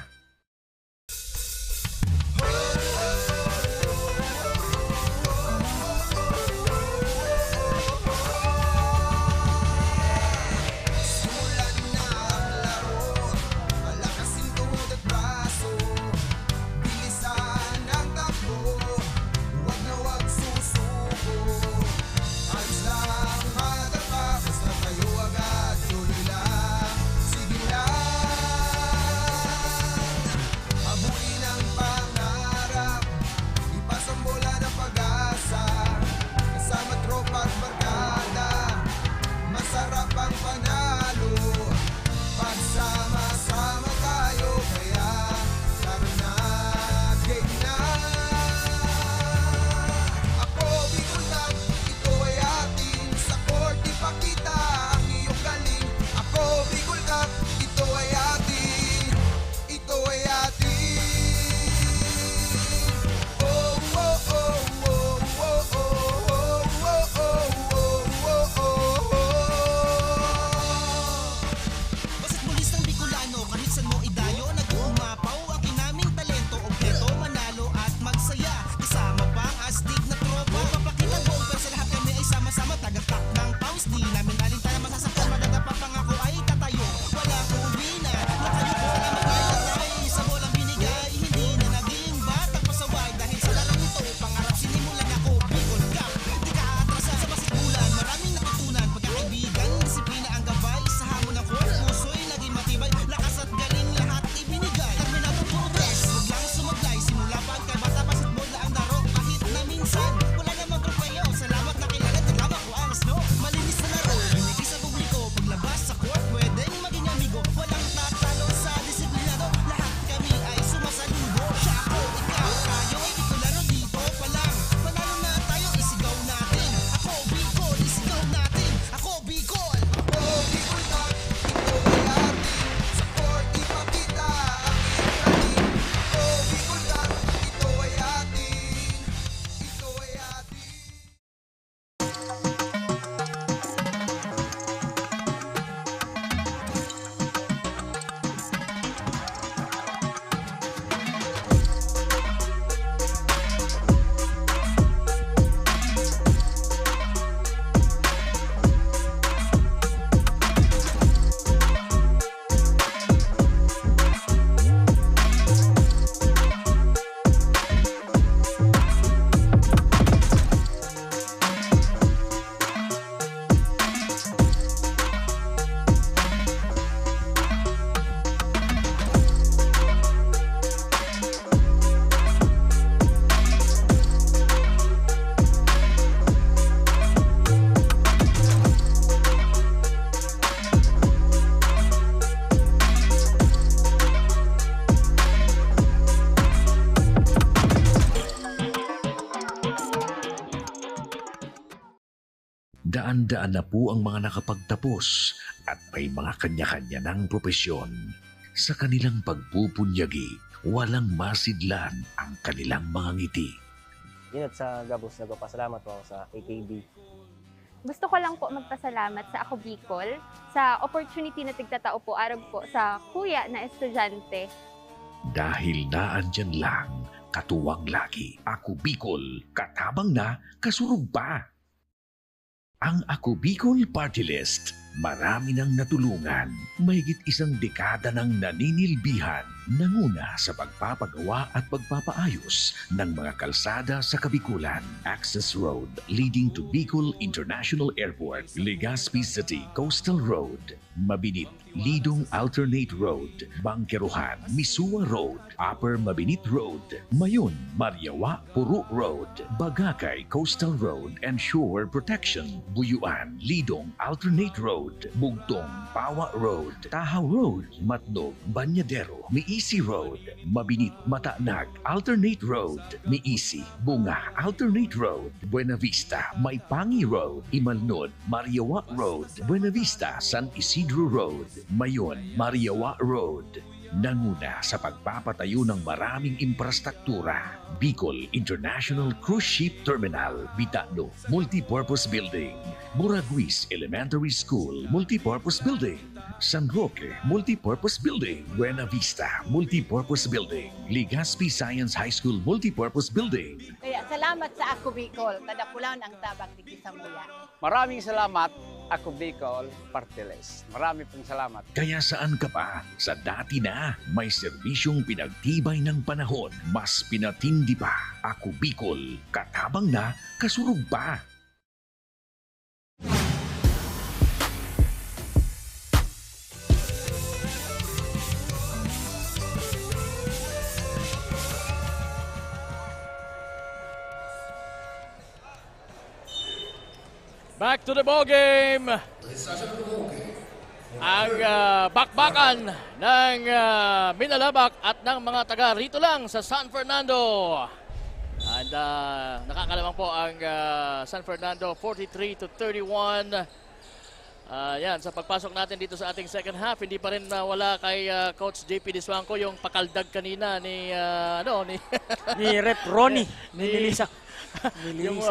Daan-daan na po ang mga nakapagtapos at may mga kanya-kanya ng propesyon. Sa kanilang pagpupunyagi, walang masidlan ang kanilang mga ngiti. Ingat sa gabos, nagpapasalamat po ako sa AKB. Gusto ko lang po magpasalamat sa Ako Bicol sa opportunity na tigtatao po arag po sa kuya na estudyante. Dahil naandyan lang, katuwang lagi. Ako Bicol, katabang na, kasurug pa. Ang Ako Bicol Party List, marami nang natulungan. Mahigit isang dekada nang naninilbihan, nanguna sa pagpapagawa at pagpapaayos ng mga kalsada sa Kabikulan. Access Road leading to Bicol International Airport, Legazpi City Coastal Road, Mabinit, Lidong Alternate Road, Bangkeruhan, Misua Road, Upper Mabinit Road, Mayon, Mariawa, Puro Road, Bagakay Coastal Road and Shore Protection, Buyuan, Lidong Alternate Road, Bugtong, Pawa Road, Tahaw Road, Matnog, Banyadero, Miisi Road, Mabinit, Matanag, Alternate Road, Miisi, Bunga, Alternate Road, Buena Vista, Maipangi Road, Imalnod, Mariawa Road, Buena Vista, San Isidro Road, Mayon, Mariawa Road. Nanguna sa pagpapatayo ng maraming infrastruktura. Bicol International Cruise Ship Terminal, Bitano, Multipurpose Building, Buraguis Elementary School, Multipurpose Building, San Roque, Multipurpose Building, Buena Vista, Multipurpose Building, Legazpi Science High School, Multipurpose Building. Kaya salamat sa Ako Bicol, kadapulan ang tabang di Samuya. Maraming salamat, Ako Bicol Party List. Marami pong salamat. Kaya saan ka pa? Sa dati na, may serbisyong pinagtibay ng panahon. Mas pinatindi pa. Ako Bicol, katabang na, kasurug pa. Back to the ball game. Ang bakbakan ng Minalabak at ng mga taga rito lang sa San Fernando. And nakakalabang po ang San Fernando 43-31. Yan, sa pagpasok natin dito sa ating second half, hindi pa rin wala kay Coach JP Diswangco yung pakaldag kanina ni ni Rep Ronnie ni Lisa. Yung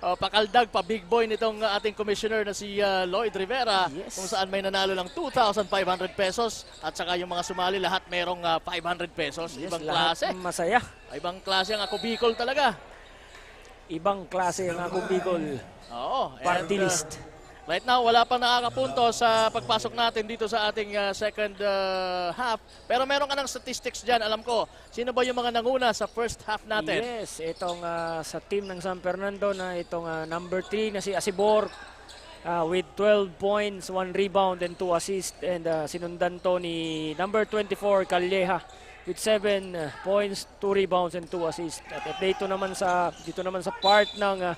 pakaldag pa big boy nitong ating commissioner na si Lloyd Rivera, kung saan may nanalo ng 2,500 pesos at saka yung mga sumali lahat merong 500 pesos. Ibang klase. Masaya. Ibang klase ang Ako Bicol talaga. Ibang klase ang Ako Bicol. Oo. Party list. Right now, wala pang nakakapunto sa pagpasok natin dito sa ating second half. Pero meron ka ng statistics dyan, alam ko. Sino ba yung mga nanguna sa first half natin? Yes, itong sa team ng San Fernando na itong number 3 na si Asibor with 12 points, 1 rebound and 2 assists. And sinundan to ni number 24, Calleja with 7 points, 2 rebounds and 2 assists. At dito naman sa part ng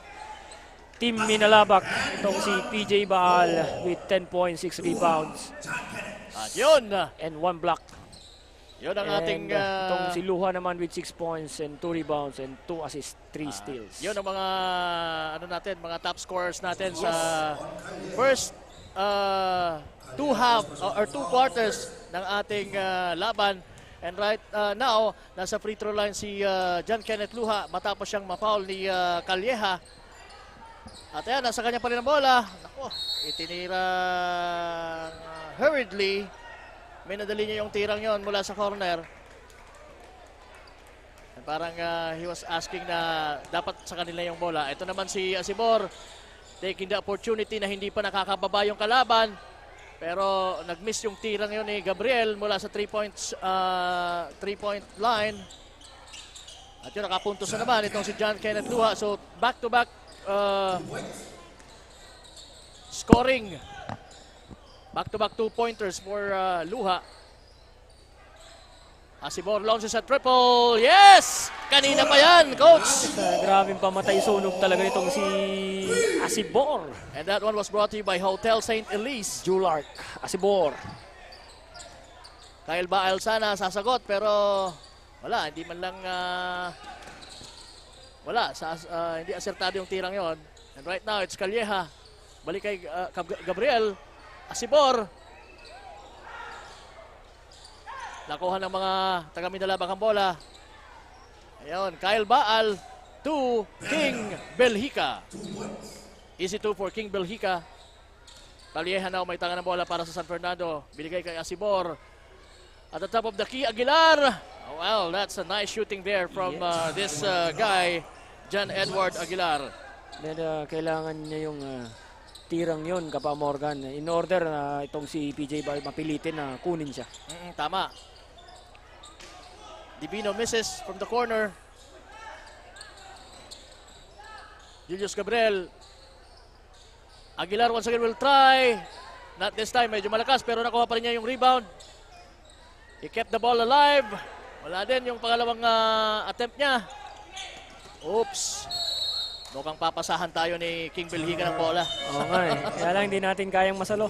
Team Minalabak, itong si PJ Baal with 10 points, 6 rebounds. At yun! And 1 block. Yun ang ating... itong si Luha naman with 6 points and 2 rebounds and 2 assists, 3 steals. Yun ang mga, mga top scorers natin sa first 2 quarters ng ating laban. And right now, nasa free throw line si John Kenneth Luha matapos siyang ma-foul ni Calleja. At ayan, nasa kanya pa rin ang bola. Naku, itinira hurriedly. May nadali niya yung tirang yon mula sa corner. And parang he was asking na dapat sa kanila yung bola. Ito naman si Asibor, taking the opportunity na hindi pa nakakababa yung kalaban. Pero nag-miss yung tirang yon ni Gabriel mula sa 3-point line. At yun, nakapuntos na naman itong si John Kenneth Luha. So back-to-back scoring. Back-to-back 2-pointers for Luha. Asibor launches a triple. Yes! Kanina pa yan, Coach! Grabing pamatay sunog talaga nitong si Asibor. And that one was brought to you by Hotel St. Elise. Julark, Asibor. Kyle Baal sana sasagot pero wala, hindi man lang hindi asertado yung tirang yon. And right now it's Calleja Balik kay Gabriel. Asibor. Nakuha ng mga taga-Minalabak ang bola. Ayun, Kyle Baal to King Belhica. Easy 2 for King Belhica. Taliehan na may tanga ng bola para sa San Fernando. Binigay kay Asibor. At the top of the key, Aguilar. Oh, well, that's a nice shooting there from this guy, John Edward Aguilar. Then, kailangan niya yung tirang yun, Kapa Morgan. In order na itong si PJ Bal mapilitin na kunin siya. Tama. Divino misses from the corner. Julius Gabriel. Aguilar once again will try. Not this time, medyo malakas pero nakuha pa rin niya yung rebound. He kept the ball alive. Wala din yung pangalawang attempt niya. Oops. Mukhang papasahan tayo ni King Belhica ng bola. Oo nga eh. Kaya lang hindi natin kayang masalo.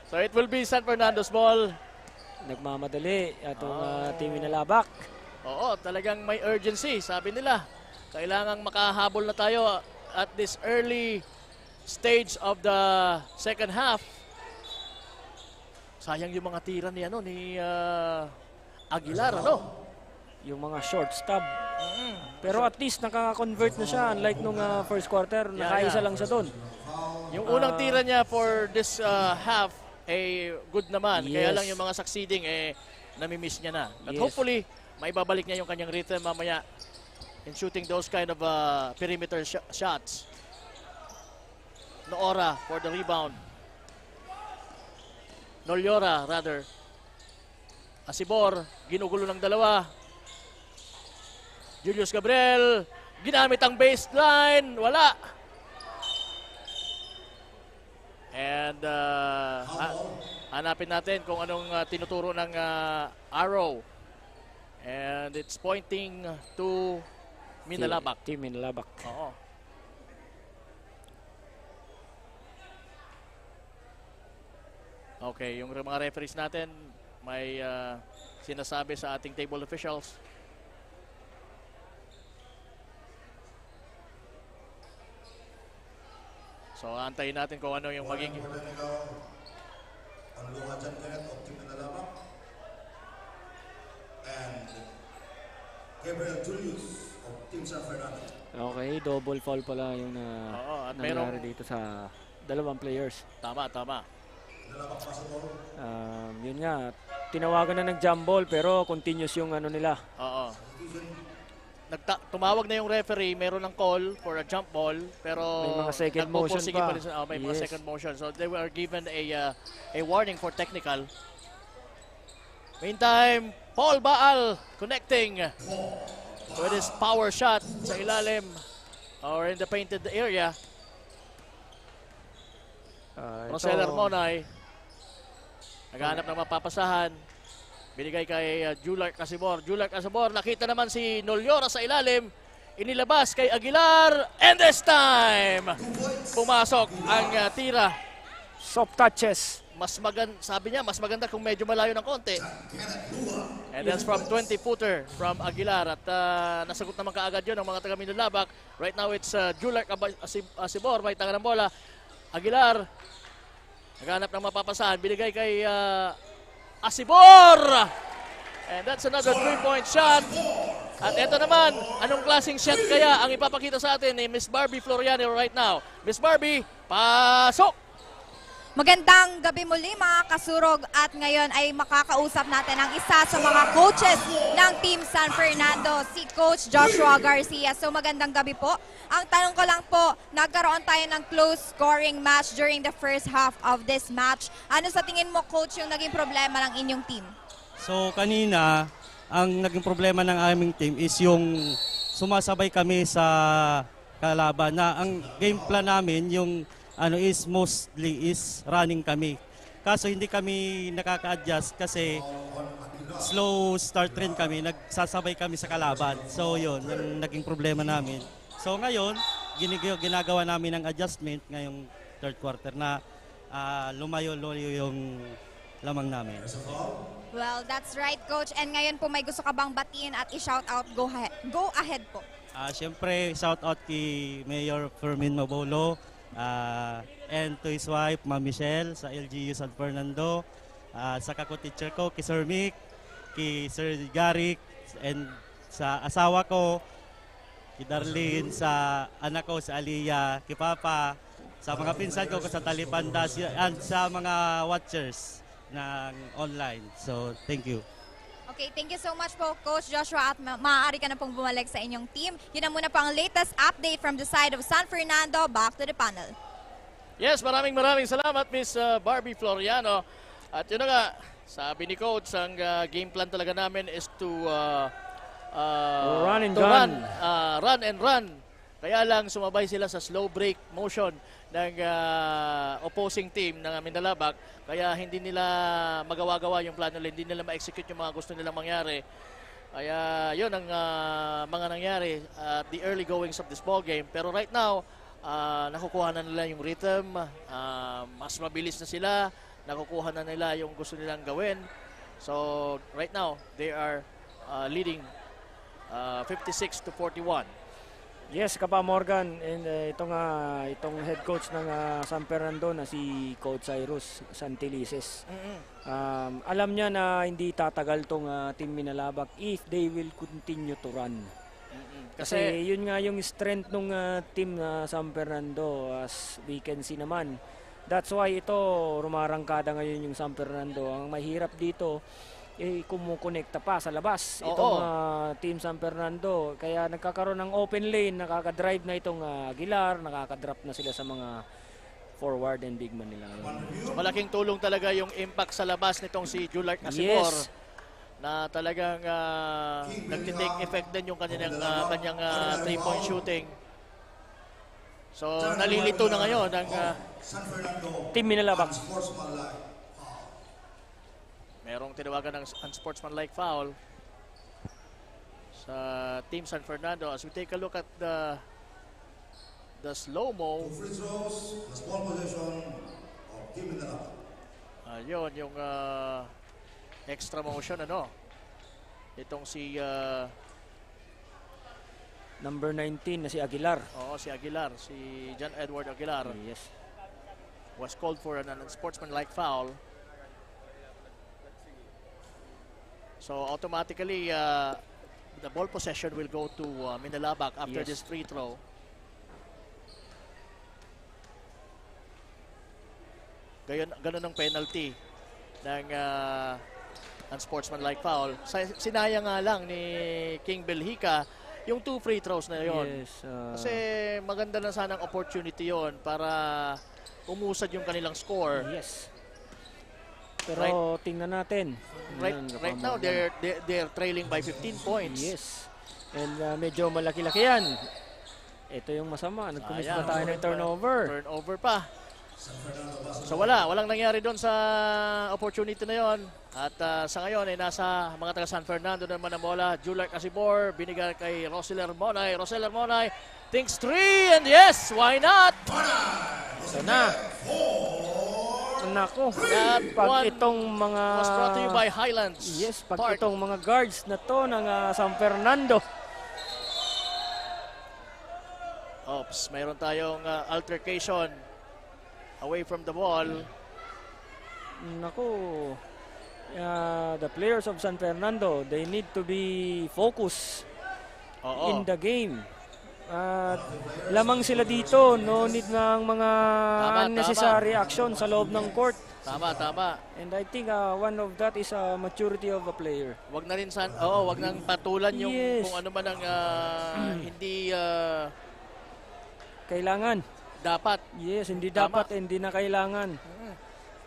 So it will be San Fernando's ball. Nagmamadali itong team Minalabak. Oo, talagang may urgency, sabi nila. Kailangang makahabol na tayo at this early stage of the second half. Sayang yung mga tira ni Aguilar, Yung mga short stop. Pero at least nakaka-convert na siya. Unlike nung first quarter, nakaisa lang siya doon. Yung unang tira niya for this half, good naman. Yes. Kaya lang yung mga succeeding, nami-miss niya na. But hopefully, maibabalik niya yung kanyang rhythm mamaya in shooting those kind of perimeter shots. Noora for the rebound. Nolyora, rather. Asibor, ginugulo ng dalawa. Julius Gabriel, ginamit ang baseline. Wala. And hanapin natin kung anong tinuturo ng arrow. And it's pointing to Minalabak. Team Minalabak. Oo. Okay, yung mga referees natin may sinasabi sa ating table officials. So, antayin natin kung ano yung magiging... Ang luha dyan kayo of Team Minalabak. And Gabriel Julius of Team San Fernando. Okay, double foul pala yung nangyari dito sa dalawang players. Tama, tama. Yun nga, tinawagan na ng jump ball pero continuous yung nila. Oo. Tumawag na yung referee, meron ng call for a jump ball, pero may mga second motion pa. May mga second motion. So they were given a warning for technical. Meantime, Paul Baal connecting with his power shot sa ilalim or in the painted area. Rosel Armonay naghahanap ng mapapasahan. Binigay kay Julark Asibor. Julark Asibor, nakita naman si Nolyora sa ilalim. Inilabas kay Aguilar. And this time, pumasok ang tira. Soft touches. Sabi niya, mas maganda kung medyo malayo ng konti. And that's from 20-footer from Aguilar. At nasagot naman kaagad yun ng mga taga-Minalabak. Right now, it's Julark Asibor. May tanga ng bola. Aguilar, naghanap ng mapapasahan. Binigay kay... Asibor! And that's another 3-point shot. At ito naman, anong klaseng shot kaya ang ipapakita sa atin ni Miss Barbie Floriano right now? Miss Barbie, pasok! Magandang gabi muli mga kasurog at ngayon ay makakausap natin ang isa sa mga coaches ng Team San Fernando, si Coach Joshua Garcia. So magandang gabi po. Ang tanong ko lang po, nagkaroon tayo ng close scoring match during the first half of this match. Ano sa tingin mo, Coach, yung naging problema ng inyong team? So kanina, ang naging problema ng aming team is yung sumasabay kami sa kalaban na ang game plan namin yung is mostly running kami. Kaso hindi kami nakaka-adjust kasi slow start rin kami, nagsasabay kami sa kalaban. So yun, yung naging problema namin. So ngayon, ginagawa namin ng adjustment ngayong third quarter na lumayo yung lamang namin. Well, that's right, Coach. And ngayon po may gusto ka bang batiin at i-shout out? Go ahead po. Siyempre, shout out kay Mayor Fermin Mabolo, and to his wife, Ma'am Michelle, sa LGU San Fernando, sa kako-teacher ko, kay Sir Mick, kay Sir Garrick, and sa asawa ko, kay Darlene, sa anak ko, sa Aliyah, kay Papa, sa mga pinsan ko sa Talipanda, and sa mga watchers ng online. So, thank you. Okay, thank you so much po, Coach Joshua, at maaari ka na pong bumalik sa inyong team. Yun na muna po ang latest update from the side of San Fernando. Back to the panel. Yes, maraming salamat, Miss Barbie Floriano. At yun na nga, sabi ni Coach, ang game plan talaga namin is to run and run. Kaya lang sumabay sila sa slow break motion ng opposing team ng Minalabak. Kaya hindi nila magawa-gawa yung plano nila, hindi nila ma-execute yung mga gusto nilang mangyari. Kaya yun ang mga nangyari at the early goings of this ball game. Pero right now, nakukuha na nila yung rhythm, mas mabilis na sila, nakukuha na nila yung gusto nilang gawin. So right now, they are leading 56-41. Yes, Kapa Morgan, and itong head coach ng San Fernando na si Coach Cyrus Santelices. Alam niya na hindi tatagal tong team Minalabak if they will continue to run. Kasi yun nga yung strength ng team na San Fernando, as we can see naman. That's why ito rumarangkada ngayon yung San Fernando. Ang mahirap dito kumukonekta pa sa labas itong Team San Fernando. Kaya nagkakaroon ng open lane, nakaka-drive na itong Aguilar, nakaka-drop na sila sa mga forward and big man nila. So, malaking tulong talaga yung impact sa labas nitong si Julart Asibor. Yes. Na talagang nagtitake effect din yung kanyang 3-point shooting. So nalilito na ngayon ang Team Minalabak. Merong tinawagan ng unsportsmanlike foul sa Team San Fernando. As we take a look at the slow-mo. Yun, yung extra motion, itong si number 19 na si Aguilar. Oo, si Aguilar, si John Edward Aguilar. Yes. Was called for an unsportsmanlike foul. So automatically, the ball possession will go to Minalabak after this free throw. Ganun ang penalty ng unsportsmanlike foul. Sinayang nga lang ni King Belhica yung 2 free throws na yon. Yes, kasi maganda na sanang opportunity yon para umusad yung kanilang score. Yes. Pero tingnan natin. Right now, they're trailing by 15 points. Yes. And medyo malaki-laki yan. Ito yung masama. Nagkumis pa tayo ng turnover. Turnover pa. So walang nangyari doon sa opportunity na yon. At sa ngayon ay nasa mga taga San Fernando naman ang bola. Julart Asibor, binigay kay Roseler Monay. Roseler Monay thinks 3 and yes, why not? Ito na. Nako, pag itong mga was brought to you by Highlands. Yes, pag itong mga guards na to ng San Fernando. Oops, mayroon tayong altercation away from the ball. Nako, the players of San Fernando, they need to be focused in the game. Lamang sila dito, no need ng mga unnecessary action sa loob ng court. Tama. And I think one of that is maturity of a player. Wag na rin wag nang patulan yung kung ano man ang hindi kailangan. Dapat. Yes, hindi dapat, hindi na kailangan.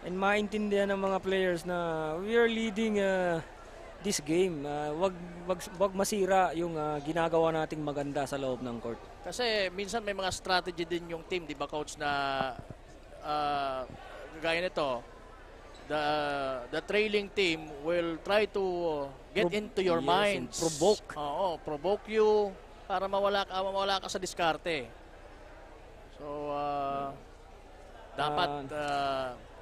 And maintindihan ng mga players na we are leading this game. Wag masira yung ginagawa nating maganda sa loob ng court. Kasi minsan may mga strategy din yung team, di ba coach, na gaya nito, the trailing team will try to get into your mind. Provoke you para mawala ka sa diskarte. So dapat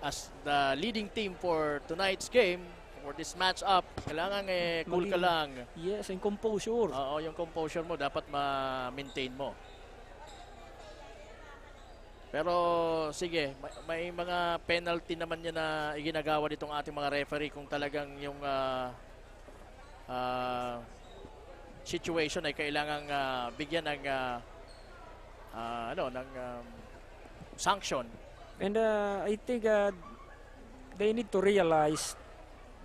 as the leading team for tonight's game, for this match-up, kailangan cool ka lang. Yes, and composure. Oo, yung composure mo dapat ma-maintain mo. Pero sige, may mga penalty naman niya na iginagawa ditong ating mga referee kung talagang yung situation ay kailangang bigyan ng sanction. And I think they need to realize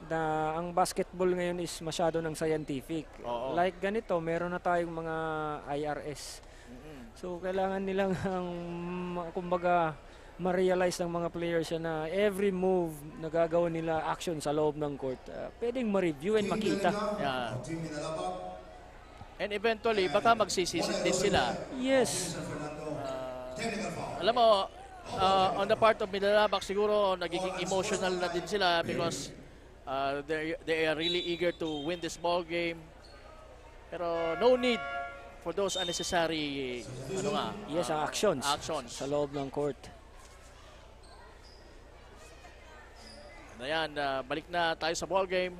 na ang basketball ngayon is masyado ng scientific. Oo. Like ganito, meron na tayong mga IRS. So kailangan nilang kumbaga ma-realize ng mga players na every move na gagawin nila action sa loob ng court, pwedeng ma-review and makita. Yeah. And eventually, baka magsisisit din sila. Yes. Alam mo, on the part of Minalabak, siguro nagiging emotional na din sila because they are really eager to win this ball game. Pero no need for those unnecessary actions sa loob ng court. Ayan, balik na tayo sa ball game.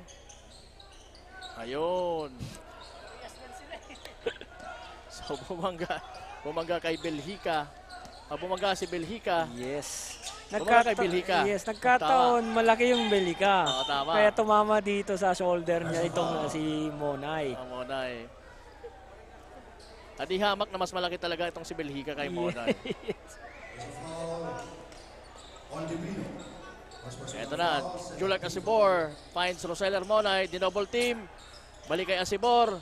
Ayun. So bumangga kay Belhica. Bumangga si Belhica. Yes. Bumangga kay Belhica. Yes, nagkataon malaki yung Belhica. Tama. Kaya tumama dito sa shoulder niya itong si Monay. Monay. Adi hamak na mas malaki talaga itong si Belhica kay Monay. Ito na, Julak Asibor finds Roseller Monay, dinouble team. Balik kay Asibor.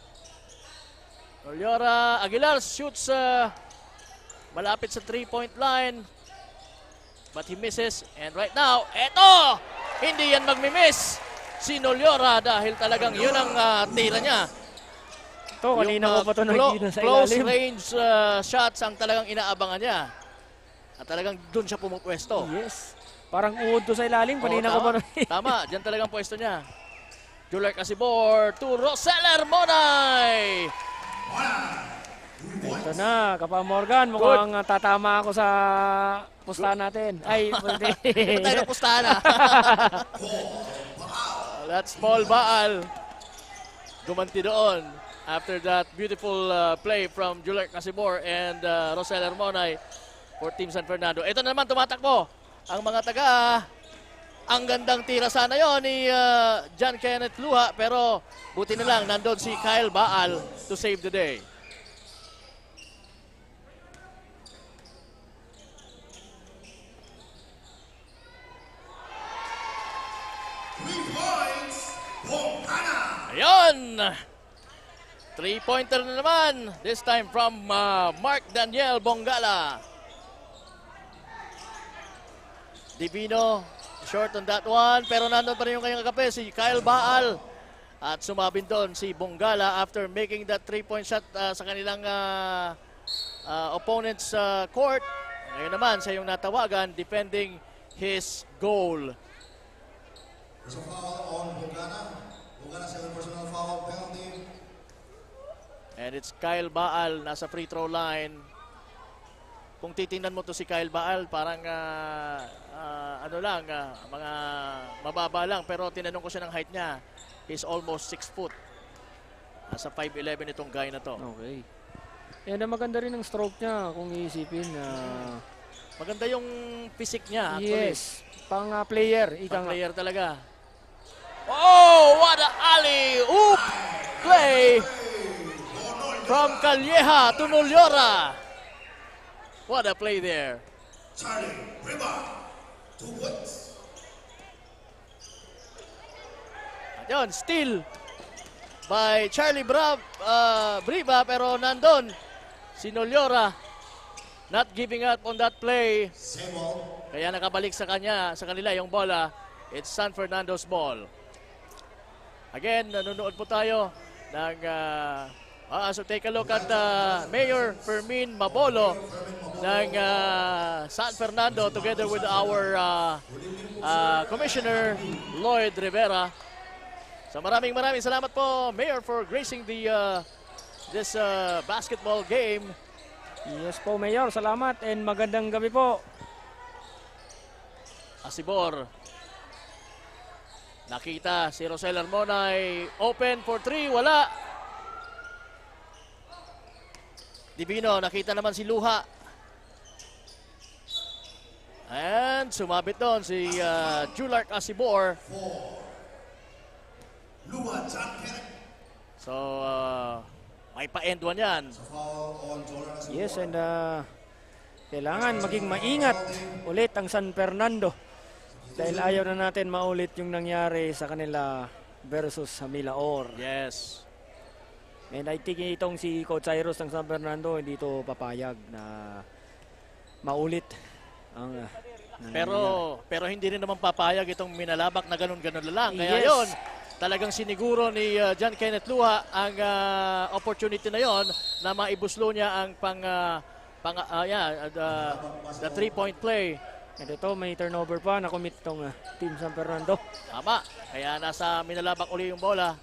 Nolyora Aguilar shoots malapit sa 3-point line. But he misses. And right now, eto! Hindi yan magmi-miss si Nolyora dahil talagang yun ang tira niya. Ito, kanina ko pa ito nakikita sa close ilalim. range shots ang talagang inaabangan niya. At talagang doon siya pumupwesto. Yes. Parang uod to sa ilalim. Kanina ko pa nakikita. Tama, dyan talagang pwesto niya. Julak Asibor to Roseller Monay. Ito na, Kapa Morgan. Mukhang tatama ako sa pustahan natin. Ay, pwede. Ito tayo na pustahan na. That's Paul Baal. Gumanti doon. After that beautiful play from Julak Asibor and Roseller Monay for Team San Fernando. Ito na naman, tumatakbo ang mga taga. Ang gandang tira sana yon ni John Kenneth Luha, pero buti na lang nandun si Kyle Baal to save the day. Ayun! 3-pointer na naman. This time from Mark Daniel Bongala. Divino, short on that one. Pero nandun pa rin yung kanyang kape, si Kyle Baal. At sumabin doon si Bongala after making that 3-point shot sa kanilang opponent's court. Ngayon naman, sa yung natawagan, defending his goal. There's a foul on Bongala. Bongala, 7 personal foul penalty. And it's Kyle Baal, nasa free throw line. Kung titingnan mo to si Kyle Baal, parang mga mababa lang. Pero tinanong ko siya ng height niya. He's almost 6 foot. Nasa 5'11 itong guy na to. Okay. And maganda rin ang stroke niya kung iisipin. Maganda yung physique niya. Actually. Yes. Pang player. Pang player talaga. Oh, what a alley-oop play from Calleja to Nolyora. What a play there. Charlie Briba, 2 points. At yun, steal by Charlie Briba, pero nandun si Nolyora not giving up on that play. Kaya nakabalik sa kanila yung bola. It's San Fernando's ball. Again, nanonood po tayo ng so take a look at Mayor Fermin Mabolo ng San Fernando together with our Commissioner Lloyd Rivera. So maraming salamat po, Mayor, for gracing this basketball game. Yes po, Mayor. Salamat and magandang gabi po. Asibor. Nakita si Roseller Monay. Open for 3. Wala. Divino. Nakita naman si Luha. And sumabit doon si Julark Asibor. So, may pa-end one yan. Yes, and kailangan maging maingat ulit ang San Fernando. Dahil ayaw na natin maulit yung nangyari sa kanila versus sa Milaor. Yes. And I think itong si Coach Cyrus ng San Fernando hindi ito papayag na maulit ang pero hindi rin naman papayag itong Minalabak na ganun-ganun lang. Kaya Yes. yon, talagang siniguro ni John Kenneth Luha ang opportunity na yon na maibuslo niya ang the 3-point play. And ito may turnover pa na commit tong Team San Fernando. Tama. Kaya nasa Minalabak uli yung bola.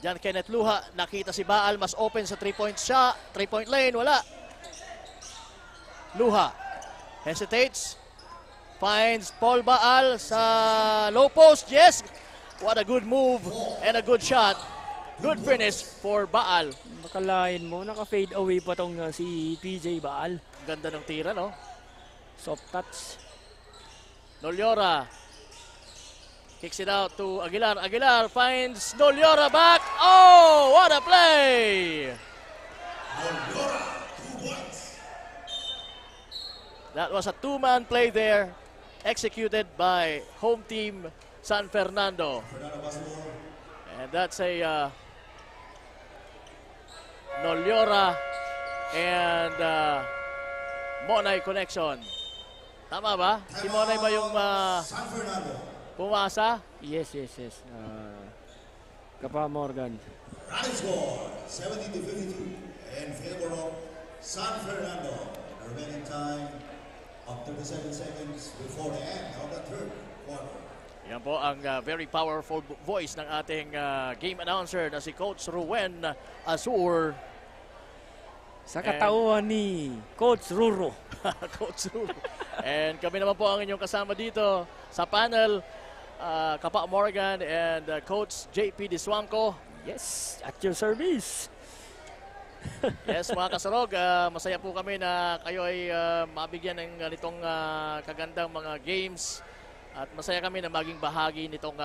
John Kenneth Luha, nakita si Baal mas open sa 3-point shot, 3-point lane, wala. Luha hesitates, finds Paul Baal sa low post. Yes, what a good move and a good shot. Good finish for Baal. Makalain mo, naka-fade away pa tong si PJ Baal. Ganda ng tira, no? Soft touch. Nolyora kicks it out to Aguilar. Aguilar finds Nolyora back. Oh, what a play! That was a two-man play there, executed by home team San Fernando. And that's a Nolyora and Monay connection. Tama ba? Si Monay ba yung pumasa? Yes. Kapa Morgan. Running score, 70-52 in favor of San Fernando. The remaining time of 37 seconds before the end of the third quarter. Yan po ang very powerful voice ng ating game announcer na si Coach Ruwen Azur. Sa katauhan ni Coach Ruro. Coach Ruro. And kami naman po ang inyong kasama dito sa panel. Kapa Morgan and Coach JP Diswangco. Yes, at your service. Yes, mga kasarog, masaya po kami na kayo ay mabigyan ng ganitong kagandang mga games. At masaya kami na maging bahagi nitong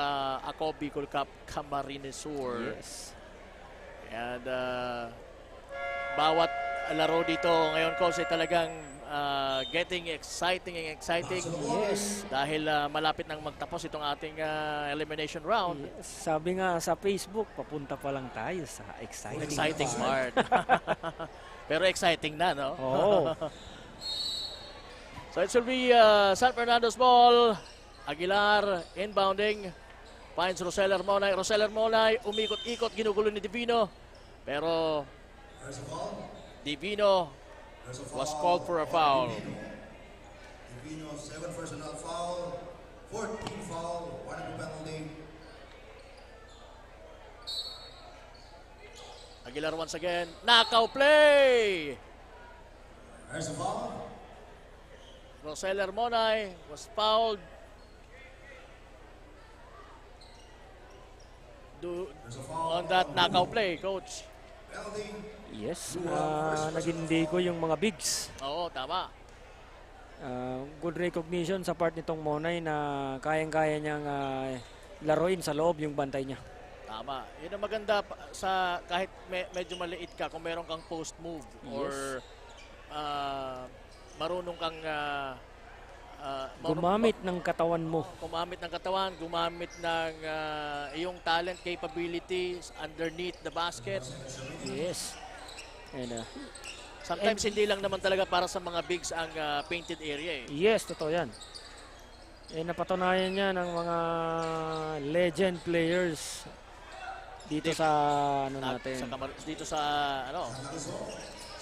Ako Bicol Cup Camarines Sur. Yes. And bawat laro dito ngayon, Coach, ay talagang getting exciting. Yes. Dahil malapit nang magtapos itong ating elimination round. Yes. Sabi nga sa Facebook, papunta pa lang tayo sa exciting part. Pero exciting na, no? Oo. So it will be San Fernando's ball. Aguilar inbounding. Finds Roseller Monay. Roseller Monay umikot-ikot, ginugulo ni Divino. Pero Divino was called for a foul. Divino, 7 personal foul, 14 foul, 1 penalty. Aguilar once again. Knockout play! There's a foul. Roseller Monay was fouled. On that knockout play, Coach. Yes, nagindi ko yung mga bigs. Oo, tama. Good recognition sa part nitong Monay na kayang-kaya niyang laruin sa loob yung bantay niya. Tama. Yun ang maganda sa kahit medyo maliit ka kung meron kang post move or marunong kang gumamit ng katawan mo. Gumamit ng katawan, gumamit ng iyong talent, capabilities underneath the basket. Yes. And sometimes hindi lang naman talaga para sa mga bigs ang painted area. Yes, totoo yan. Napatunayan niya ng mga legend players dito sa natin. Dito sa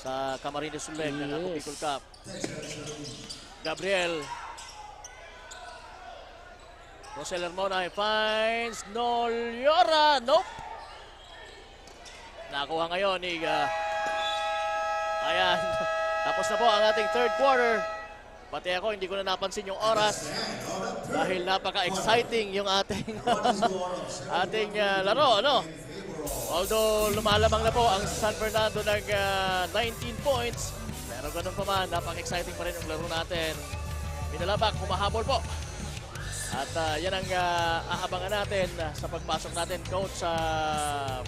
sa Camarines Sur ng Ako Bicol Cup. Gabriel Roseller Monay finds Nolyora. Nope. Nakuha ngayon ni ayan. Tapos na po ang ating third quarter. Pati ako hindi ko na napansin yung oras dahil napaka-exciting yung ating laro, no? Although lumalamang na po ang San Fernando ng 19 points, pero ganun pa man, napaka-exciting pa rin yung laro natin. Minalabak, humahabol po. At yan ang aabangan natin sa pagpasok natin, coach, sa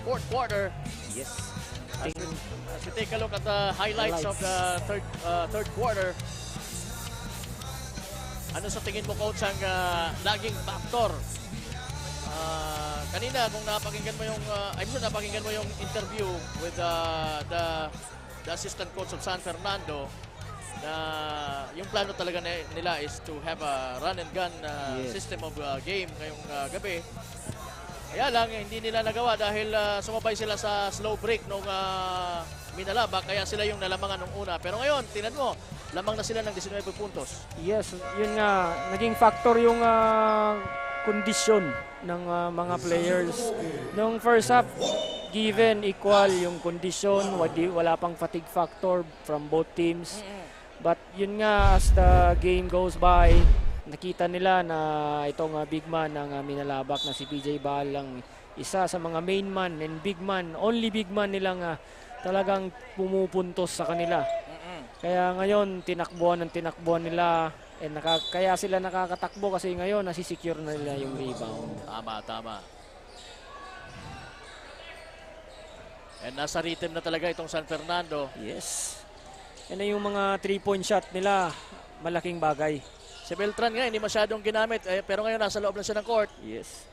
fourth quarter. Yes. As we take a look at the highlights of the third quarter, ano sa tingin mo, coach, ang laging factor? Kanina, kung napakinggan mo yung, napakinggan mo yung interview with the assistant coach of San Fernando, na yung plano talaga nila is to have a run and gun system of game ngayong gabi. Kaya lang, hindi nila nagawa dahil sumabay sila sa slow break nung Minalabak, kaya sila yung nalamangan nung una. Pero ngayon, tinan mo, lamang na sila ng 19 puntos. Yes, yun nga, naging factor yung kondisyon ng mga players. Nung first half, given, equal yung kondisyon, wala pang fatigue factor from both teams. But yun nga, as the game goes by, nakita nila na itong big man ng Minalabak na si PJ Baal lang isa sa mga main man and big man, only big man nilang talagang pumupuntos sa kanila. Kaya ngayon, tinakbuhan nila, and kaya sila nakakatakbo kasi ngayon nasisecure na nila yung rebound. Tama. And nasa rhythm na talaga itong San Fernando. Yes. Yan na yung mga 3-point shot nila, malaking bagay. Si Beltran nga, hindi masyadong ginamit, pero ngayon nasa loob na siya ng court. Yes.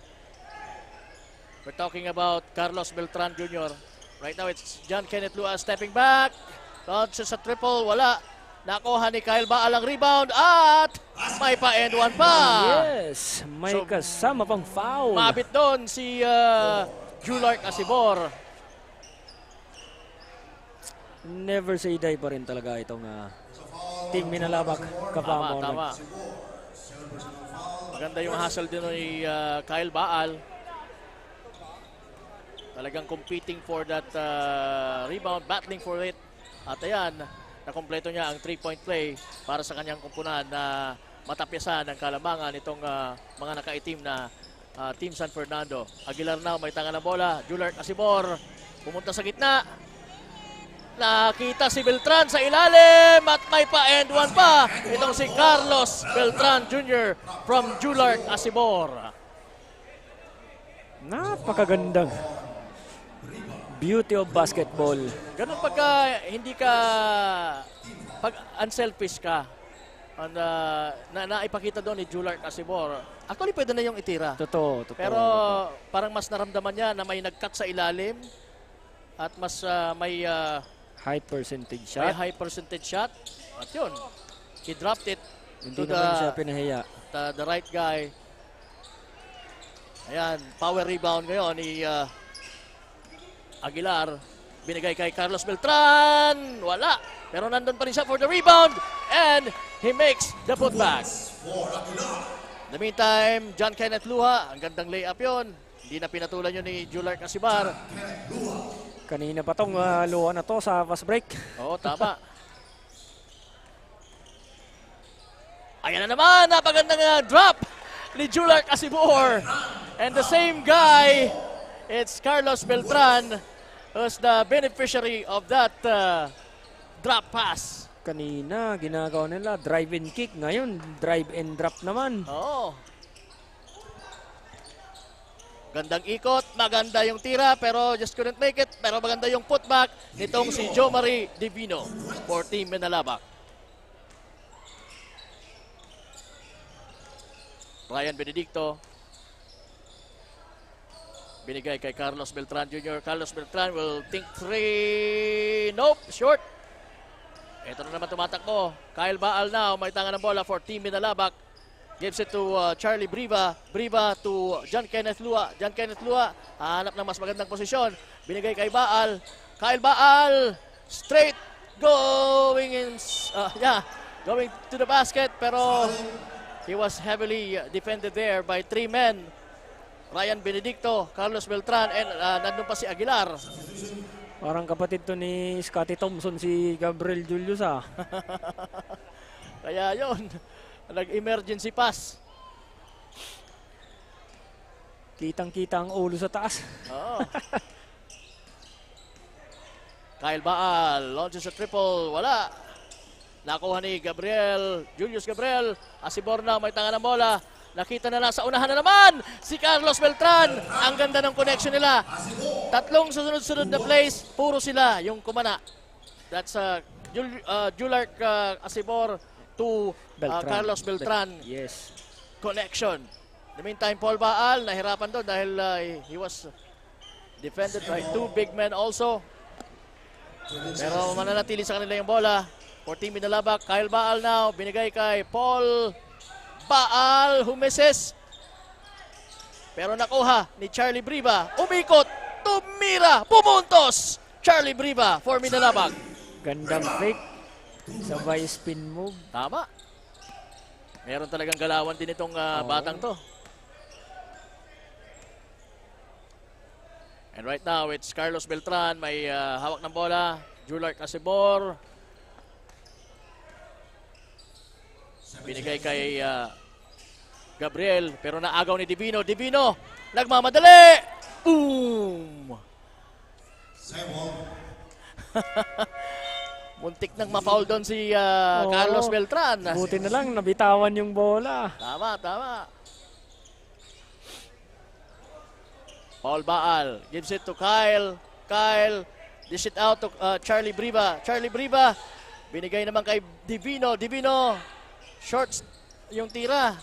We're talking about Carlos Beltran Jr. Right now, it's John Kenneth Lua stepping back. Launches sa triple, wala. Nakuha ni Kyle Baal ang rebound at may pa-end one pa. Yes, may kasama pang foul. Mabit doon si Julark Asibor. Never say die pa rin talaga itong team Minalabak. Tama. Maganda yung hustle din ni Kyle Baal. Talagang competing for that rebound, battling for it. At ayan, nakompleto niya ang 3-point play para sa kanyang kumpunan na matapyasan ang kalamangan itong mga nakaitim na Team San Fernando. Aguilar now, may tanga ng bola. Julark Asibor, pumunta sa gitna. Nakita si Beltran sa ilalim at may pa-end one pa. Itong si Carlos Beltran Jr. from Julark Asibor. Napakagandang beauty of basketball. Ganun pagka hindi ka, pag unselfish ka, naipakita doon ni Julark Asibor. Actually, pwede na yung itira. Totoo. Pero parang mas naramdaman niya na may nag-cut sa ilalim at mas may high percentage shot. May high percentage shot. At yun, he dropped it hindi to naman siya pinahiya. The right guy. Ayan, power rebound ngayon ni Aguilar. Binigay kay Carlos Beltran. Wala. Pero nandun pa rin siya for the rebound. And he makes the putback. In the meantime, John Kenneth Luha. Ang gandang layup yun. Hindi na pinatulan yun ni Julark Asibar. Kanina pa tong luha na to sa fast break. Oo, tama. Ayan na naman, napagandang drop ni Julark Asibor. And the same guy, it's Carlos Beltran, who's the beneficiary of that drop pass. Kanina, ginagawa nila drive and kick. Ngayon, drive and drop naman. Oo. Gandang ikot, maganda yung tira, pero just couldn't make it. Pero maganda yung putback nitong si Jo Marie Divino for Team Minalabak. Ryan Benedicto. Binigay kay Carlos Beltran Jr. Carlos Beltran will think three. Nope, short. Ito na naman tumatakbo. Kyle Baal now, may tanga ng bola for Team Minalabak. Gives it to Charlie Briva. Briva to John Kenneth Lua. John Kenneth Lua, hanap ng mas magandang posisyon. Binigay kay Baal. Kyle Baal, straight going to the basket. Pero he was heavily defended there by 3 men. Ryan Benedicto, Carlos Beltran, and nandun pa si Aguilar. Parang kapatid to ni Scottie Thompson, si Gabriel Julius Kaya yon, nag-emergency pass. Kitang-kita ang ulo sa taas. Oo. Kyle Baal, launches a triple, wala. Nakuha ni Julius Gabriel. Asibor na, may tanga ng bola. Nakita na nasa unahan na naman si Carlos Beltran. Ang ganda ng connection nila. Tatlong susunod-sunod na plays, puro sila yung kumana. That's Julark Asibor to Carlos Beltran. Yes. Connection. In the meantime, Paul Baal nahirapan doon dahil he was defended by two big men also. Pero mananatili sa kanila yung bola. For Team Minalabak, Kyle Baal now, binigay kay Paul Baal, humisis. Pero nakuha ni Charlie Briva. Umikot, tumira, pumuntos. Charlie Briva for Minalabak. Gandang fake. Sabay spin move. Tama. Meron talagang galawan din itong batang to. And right now, it's Carlos Beltran. May hawak ng bola. Julark Asibor. Binigay kay Gabriel. Pero naagaw ni Divino. Divino, nagmamadali. Boom! Muntik nang ma-foul doon si Carlos Beltran. Buti na lang, nabitawan yung bola. Tama, tama. Paul Baal gives it to Kyle. Kyle, dish it out to Charlie Briva. Charlie Briva, binigay naman kay Divino. Divino, shorts yung tira.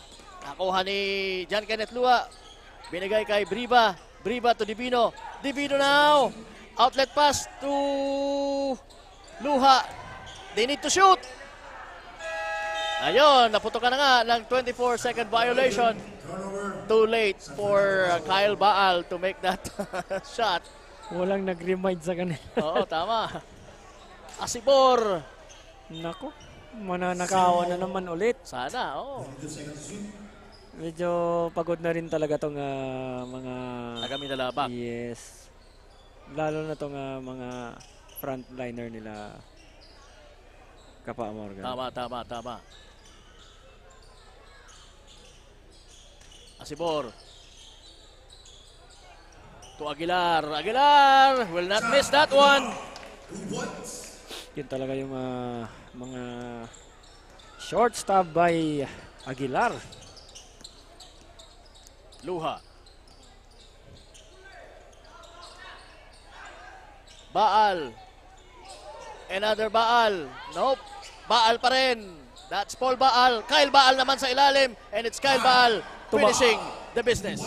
Nakuha ni John Kenneth Lua. Binigay kay Briva. Briva to Divino. Divino now. Outlet pass to Luha. They need to shoot. Ayun, naputokan na nga ng 24-second violation. Too late for Kyle Baal to make that shot. Walang nag-remind sa kanila. Oo, tama. Asibor. Nako, mananakawan na naman ulit. Sana, oo. Medyo pagod na rin talaga tong mga... Taga-Minalabak. Yes. Lalo na tong mga frontliner nila. Kapa Morgan. Tama, tama, tama. Asibor. To Aguilar. Aguilar will not miss that one. Yun talaga yung mga short stop by Aguilar. Luha. Baal. Another Baal. Nope. Baal pa rin. That's Paul Baal. Kyle Baal naman sa ilalim. And it's Kyle Baal finishing the business.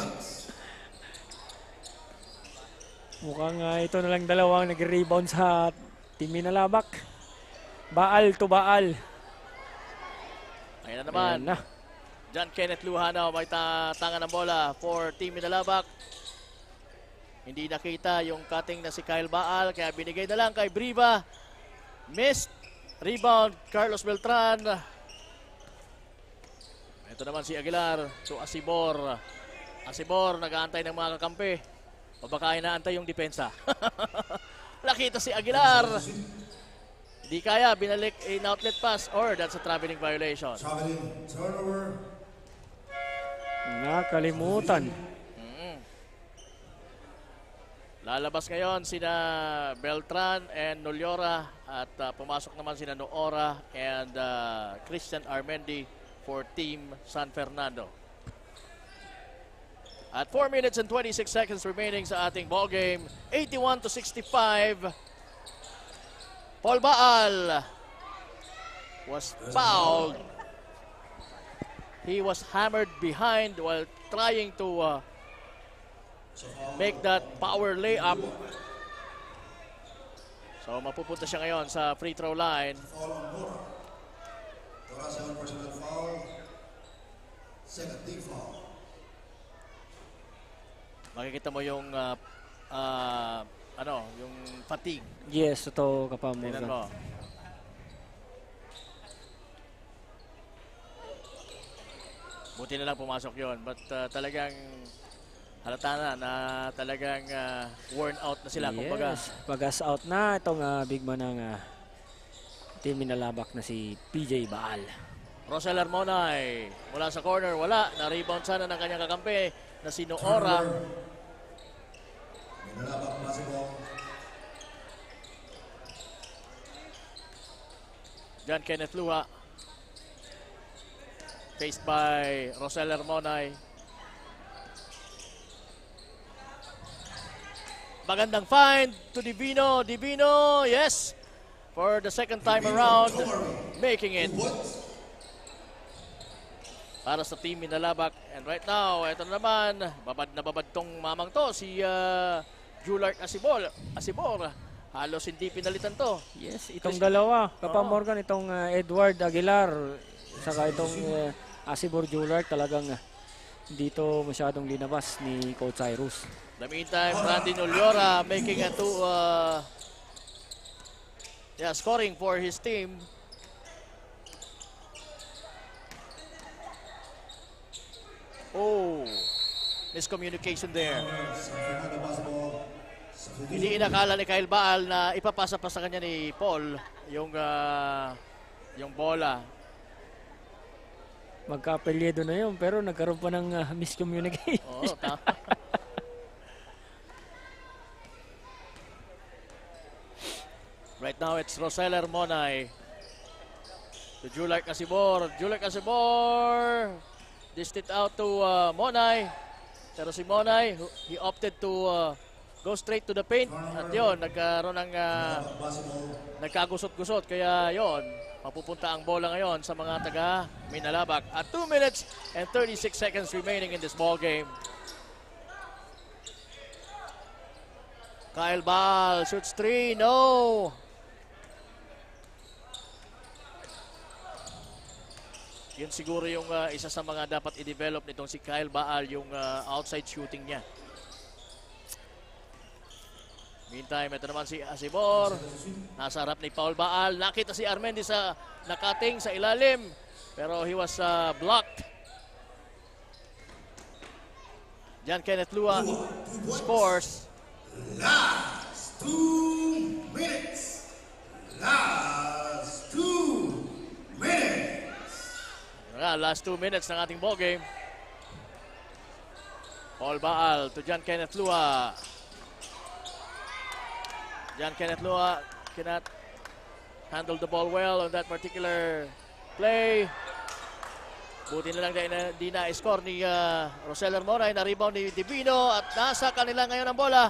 Mukhang ito na lang dalawang nag-rebound sa Team Minalabak. Baal to Baal. Ayan na naman. Ayan na. John Kenneth Luhana may tanga ng bola for Team Minalabak. Hindi nakita yung cutting na si Kyle Baal, kaya binigay na lang kay Briva. Missed. Rebound, Carlos Beltran. Ito naman si Aguilar to Asibor. Asibor, nag-aantay ng mga kakampi. O baka inaantay yung depensa. Nakita si Aguilar. Hindi kaya, binalik in outlet pass or that's a traveling violation. Traveling turnover. Nakalimutan. Lalabas ngayon sina Beltran and Noliora at pumasok naman sina Noora and Christian Armendi for Team San Fernando. At 4 minutes and 26 seconds remaining sa ating ball game, 81-65. Paul Baal was fouled. He was hammered behind while trying to make that power layup. So mapupunta siya ngayon sa free throw line. Makikita mo yung yung fatigue. Yes, ito Kapa Tingnan Morgan. mo. Buti na lang pumasok yon, but talagang halata na talagang worn out na sila. Kumbaga. Yes, pagas out na itong big man ng Team Minalabak na si PJ Baal. Rosel Armonay mula sa corner, wala. Na-rebound sana ng kanyang kakampi na si Noora. John Kenneth Lua. Faced by Roseller Monay. Magandang find to Divino. Divino, yes. For the second time around, making it. Para sa team Minalabak. And right now, ito naman, babad na babad tong mamang to, si Julart Asibor. Halos hindi pinalitan to. Yes, itong dalawa. Kapa Morgan, itong Edward Aguilar, saka itong Asibor Julart, talagang dito masyadong linabas ni Coach Cyrus. The meantime, Brandon Uliora making a scoring for his team. Oh, miscommunication there. Hindi inakala ni Kyle Baal na ipapasa pa sa kanya ni Paul yung bola. Magka-apelyedo na yun, pero nagkaroon pa ng miscommunication. Oo, tama. Right now, it's Roseller Monay. To Julart Asibor. Julart Asibor dished it out to Monay. Pero si Monay, he opted to go straight to the paint. At yun, nagkaroon ng nagkagusot-gusot. Kaya yun, mapupunta ang bola ngayon sa mga taga Minalabak. At 2 minutes and 36 seconds remaining in this ball game. Kyle Baal shoots 3, no! Yun siguro yung isa sa mga dapat i-develop nitong si Kyle Baal, yung outside shooting niya. Meantime, ito naman si Asibor. Nasa harap ni Paul Baal. Nakita si Armendi sa nakating sa ilalim. Pero he was blocked. John Kenneth Lua scores. Last 2 minutes. Last 2 minutes. Last 2 minutes ng ating ball game. Paul Baal to John Kenneth Lua. John Kenneth Lua cannot handle the ball well on that particular play. Buti na lang di na-score ni Roseller Monay. Na-rebound ni Divino at nasa kanila ngayon ang bola.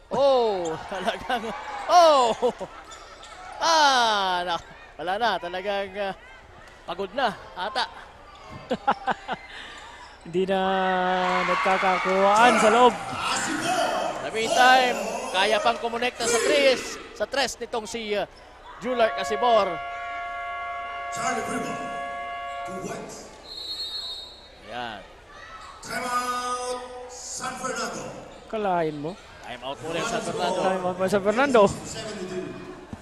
Oh, talagang, oh! Wala na, talagang pagod na, ata. Hindi na nagkakakuhaan sa loob. The meantime, kaya pang kumonekta sa tres nitong si Julart Asibor. Charlie Primo, 2 points. Ayan. Time out, San Fernando. Kalahin mo. Time out muna yung San Fernando. Time out pa sa Fernando.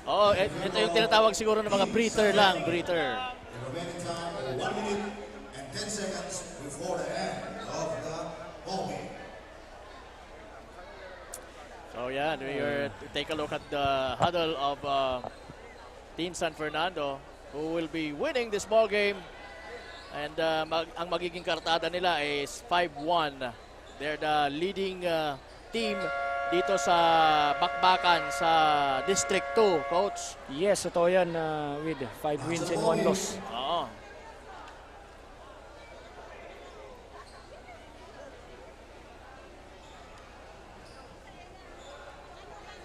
Oo, ito yung tinatawag siguro ng mga breather lang, breather. Remaining time, 1 minute and 10 seconds before the end of the ball game. So yeah, we take a look at the huddle of Team San Fernando, who will be winning this ball game. And ang magiging kartada nila is 5-1. They're the leading team dito sa bakbakan sa District 2, Coach. Yes, ito yan with 5 wins and 1 loss. Oo.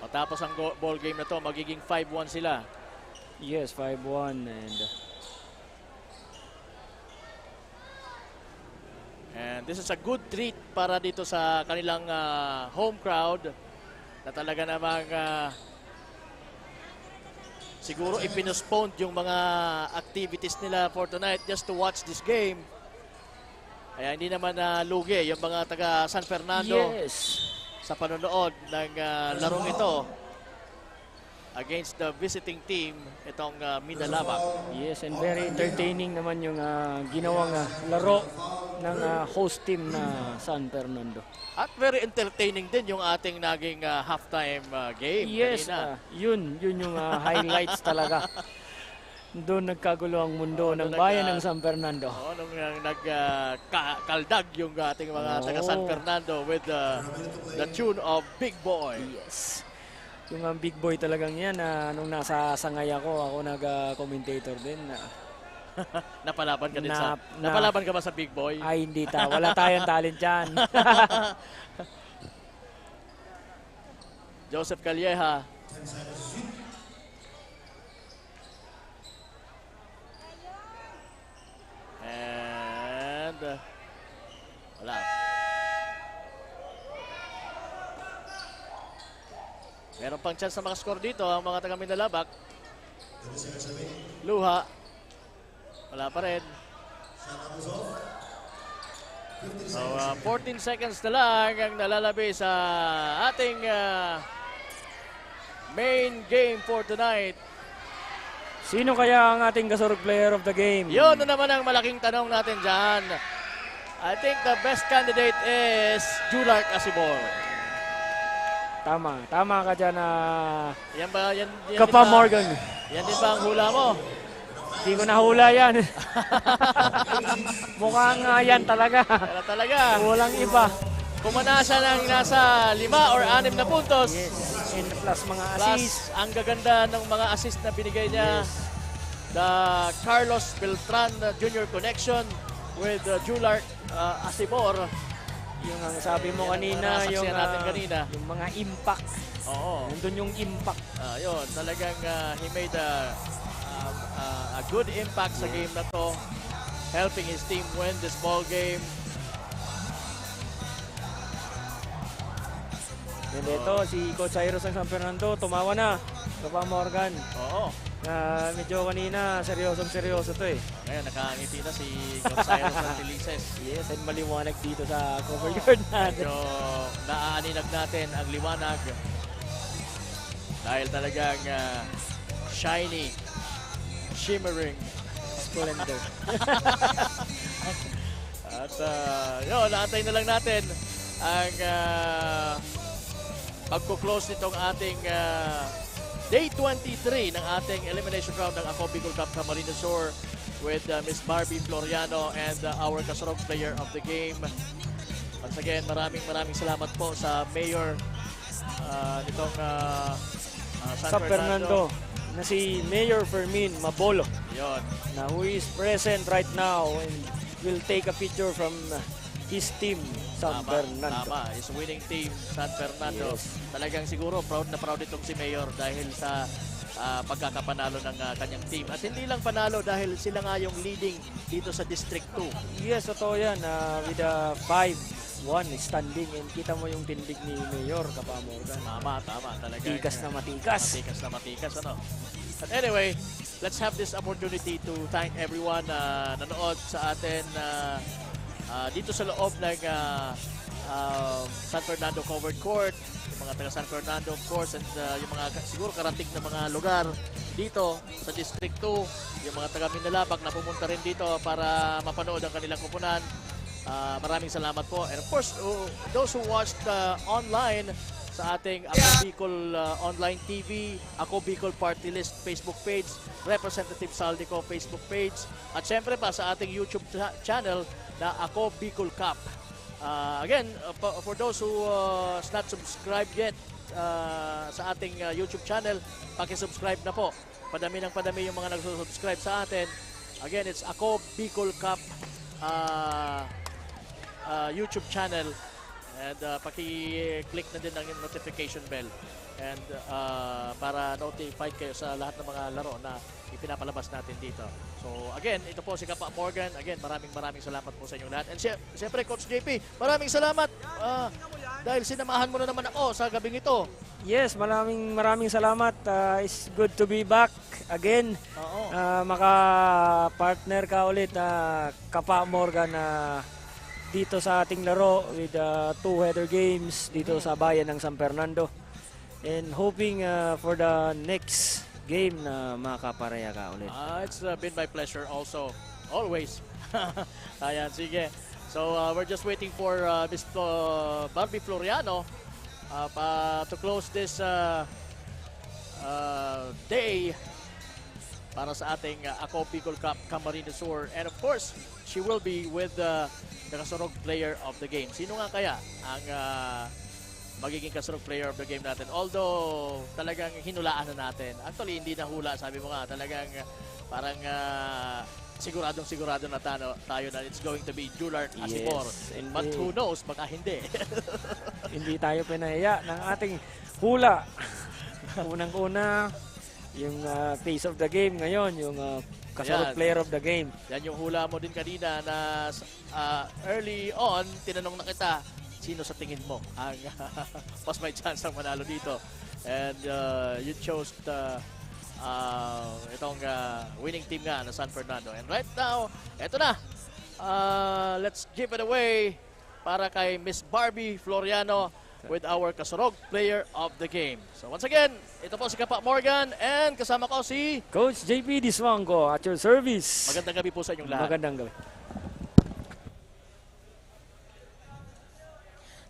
Matapos ang ball game na to, magiging 5-1 sila. Yes, 5-1 and this is a good treat para dito sa kanilang home crowd na talaga namang siguro ipinospone yung mga activities nila for tonight just to watch this game. Kaya hindi naman lugi yung mga taga San Fernando sa panonood ng larong ito against the visiting team, itong Minalabak. Yes, and very entertaining naman yung ginawang laro ng host team na San Fernando. At very entertaining din yung ating naging halftime game. Yes, yun yung highlights talaga. Doon nagkagulo ang mundo ng bayan ng San Fernando. Oo, nung nagkaldag yung ating mga taga San Fernando with the tune of Big Boy. Yes. Yung big boy talagang yan, nung nasa sangay ako nag-commentator din. Napalaban ka din napalaban ka ba sa big boy? Ay, hindi wala tayong talent dyan. Joseph Calleja. And wala. Meron pang chance na makascore dito ang mga taga Minalabak. Luha. Wala pa rin. So, 14 seconds na lang ang nalalabi sa ating main game for tonight. Sino kaya ang ating kasurog player of the game? Yun na naman ang malaking tanong natin dyan. I think the best candidate is Julark Asibor. Tama ka dyan na yan ba, yan Kapa Morgan. Yan din ba ang hula mo? Hindi ko nahula yan. Mukhang yan talaga. Talaga. Walang iba. Pumanasa ng nasa 5 or 6 na puntos. Yes. And plus mga Plus, assist. ang gaganda ng mga assist na binigay niya. Yes. The Carlos Beltran Jr. connection with Julark Asibor. Yung ang sabi mo kanina, yung mga impact. Oo. Nandun yung impact. Yun, talagang he made a good impact sa game na to, helping his team win this ball game. And ito, si Coach Cyrus ng San Fernando, tumawa na. Kapa Morgan. Oo. Medyo kanina, seryoso to eh. Ngayon, nakangiti na si Coach Cyrus ng Tilices. Yes, and maliwanag dito sa cover yard natin. Medyo naaaninag natin ang liwanag. Dahil talagang shiny, shimmering, splendor. At yun, naantay na lang natin ang pagko-close nitong ating Day 23 ng ating elimination round ng Ako Bicol Cup Camarines Sur with Miss Barbie Floriano and our kasurog player of the game. Once again, maraming salamat po sa mayor nitong San Fernando na si Mayor Fermin Mabolo. Yun. Na who is present right now and will take a picture from his team, San Fernando. Tama, his winning team, San Fernando. Yes. Talagang siguro proud na proud itong si Mayor dahil sa pagkakapanalo ng kanyang team. At hindi lang panalo dahil sila nga yung leading dito sa District 2. Yes, totoo yan. With a 5-1 standing and kita mo yung tindig ni Mayor Kapa Morgan. Tama. Talaga. Matikas na matikas. Matikas, ano. But anyway, let's have this opportunity to thank everyone na nanood sa atin dito sa loob ng San Fernando Covered Court, yung mga taga San Fernando of course, and yung mga siguro karating na mga lugar dito sa District 2, yung mga taga Minalabak na pumunta rin dito para mapanood ang kanilang kupunan. Maraming salamat po. And of course, those who watched online sa ating Ako Bicol Online TV, Ako Bicol Party List Facebook page, Representative Saldico Facebook page, at syempre pa sa ating YouTube channel na Ako Bicol Cup. Again, for those who is not subscribed yet sa ating YouTube channel, paki-subscribe na po. Padami yung mga nagsusubscribe sa atin. Again, it's Ako Bicol Cup YouTube channel. And paki-click na din ang notification bell. And para notified kayo sa lahat ng mga laro na ipinapalabas natin dito. So again, ito po si Kapa Morgan. Again, maraming salamat po sa inyong lahat. And siyempre, Coach JP, maraming salamat dahil sinamahan mo na naman ako sa gabing ito. Yes, maraming salamat. It's good to be back again. Maka-partner ka ulit Kapa Morgan dito sa ating laro with 2 header games dito sa bayan ng San Fernando. And hoping for the next game na makapareha ka ulit. It's been my pleasure also. Always. Ayan, sige. So we're just waiting for Miss Barbie Floriano to close this day para sa ating Ako Bicol Cup Camarines Sur. And of course, she will be with the kasurog player of the game. Sino nga kaya ang magiging kasurog player of the game natin. Although, talagang hinulaan na natin. Actually, hindi na hula. Sabi mo nga, talagang parang siguradong-sigurado na tayo na it's going to be Julart Asibor. Yes, But who knows, baka hindi. Hindi tayo pinahiya ng ating hula. Unang-una, yung face of the game ngayon, yung kasurog Ayan. player of the game. Yan yung hula mo din kanina na early on, tinanong na kita, sino sa tingin mo ang mas may chance ang manalo dito? And you chose itong winning team nga na San Fernando. And right now, eto na. Let's give it away para kay Miss Barbie Floriano with our kasurog player of the game. So once again, ito po si Kapa Morgan and kasama ko si Coach JP Diswango at your service. Magandang gabi po sa inyong lahat. Magandang gabi.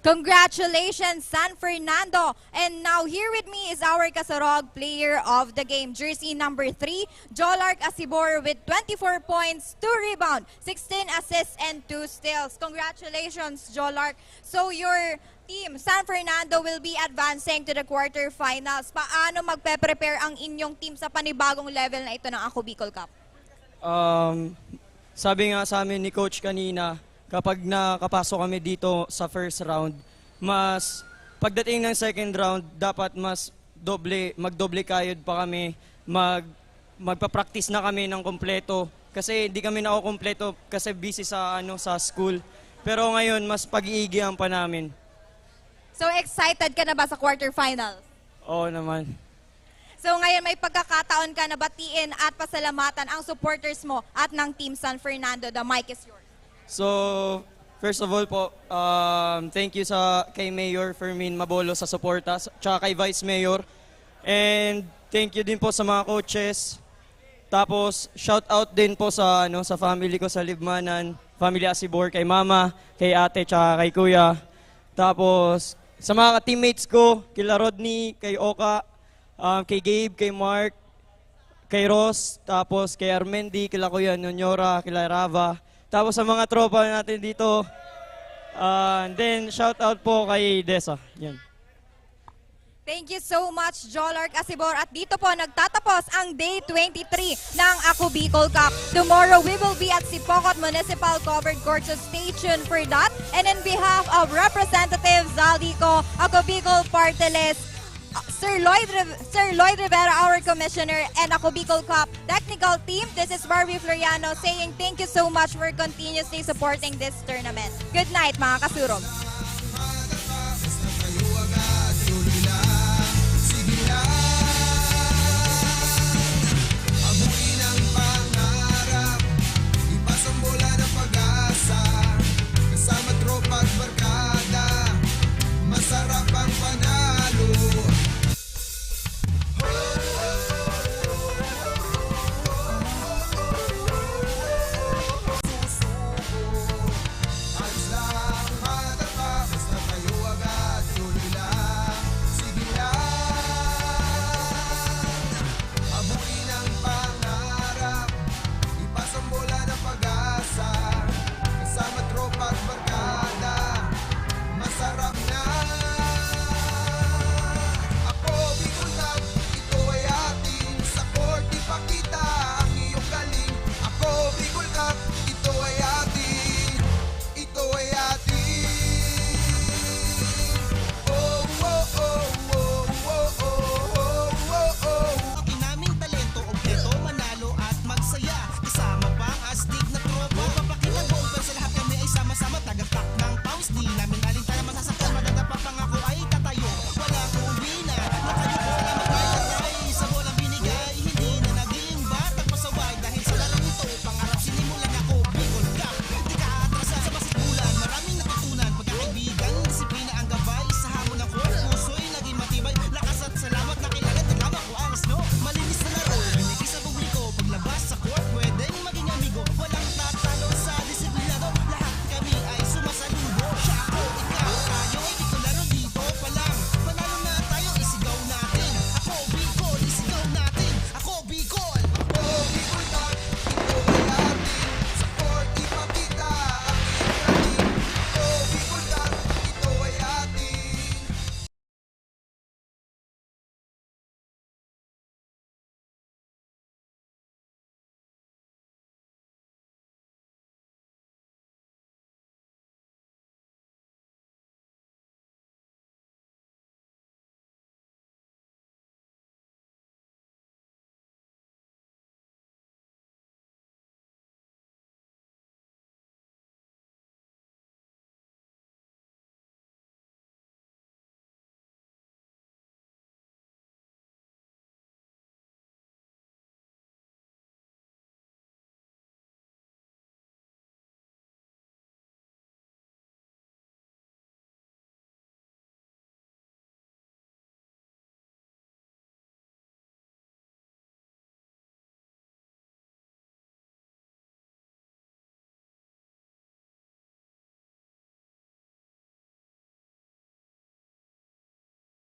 Congratulations, San Fernando. And now here with me is our kasurog player of the game. Jersey number 3, Jolark Asibor with 24 points, 2 rebounds, 16 assists, and 2 steals. Congratulations, Jolark. So your team, San Fernando, will be advancing to the quarterfinals. Paano magpe-prepare ang inyong team sa panibagong level na ito ng Ako Bicol Cup? Sabi nga sa amin ni Coach kanina, kapag nakapasok kami dito sa first round, mas pagdating ng second round, dapat mas magdoble kayod pa kami, magpa-practice na kami ng kompleto. Kasi hindi kami nakukompleto kasi busy sa school. Pero ngayon, mas pag-iigihan pa namin. So excited ka na ba sa quarterfinals? Oo naman. So ngayon may pagkakataon ka na batiin at pasalamatan ang supporters mo at ng Team San Fernando. The mic is yours. So, first of all po, thank you kay Mayor Fermin Mabolo sa suporta, tsaka kay Vice Mayor. And thank you din po sa mga coaches. Tapos, shout out din po sa family ko sa Libmanan, family Asibor, kay mama, kay ate, tsaka kay kuya. Tapos, sa mga teammates ko, kila Rodney, kay Oka, kay Gabe, kay Mark, kay Ross, tapos kay Armendi, kila Kuya Nonyora, kila Rava. Tapos sa mga tropa natin dito, and then shout out po kay Desa. Yan. Thank you so much, Jolark Asibor. At dito po nagtatapos ang Day 23 ng Ako Bicol Cup. Tomorrow, we will be at Sipocot Municipal Covered Court, so stay tuned for that. And on behalf of Representative Zaldico, Ako Bicol Party List, Sir Lloyd Rivera, our commissioner, and Ako Bicol Cup technical team, this is Barbie Floriano saying thank you so much for continuously supporting this tournament. Good night, mga kasurog.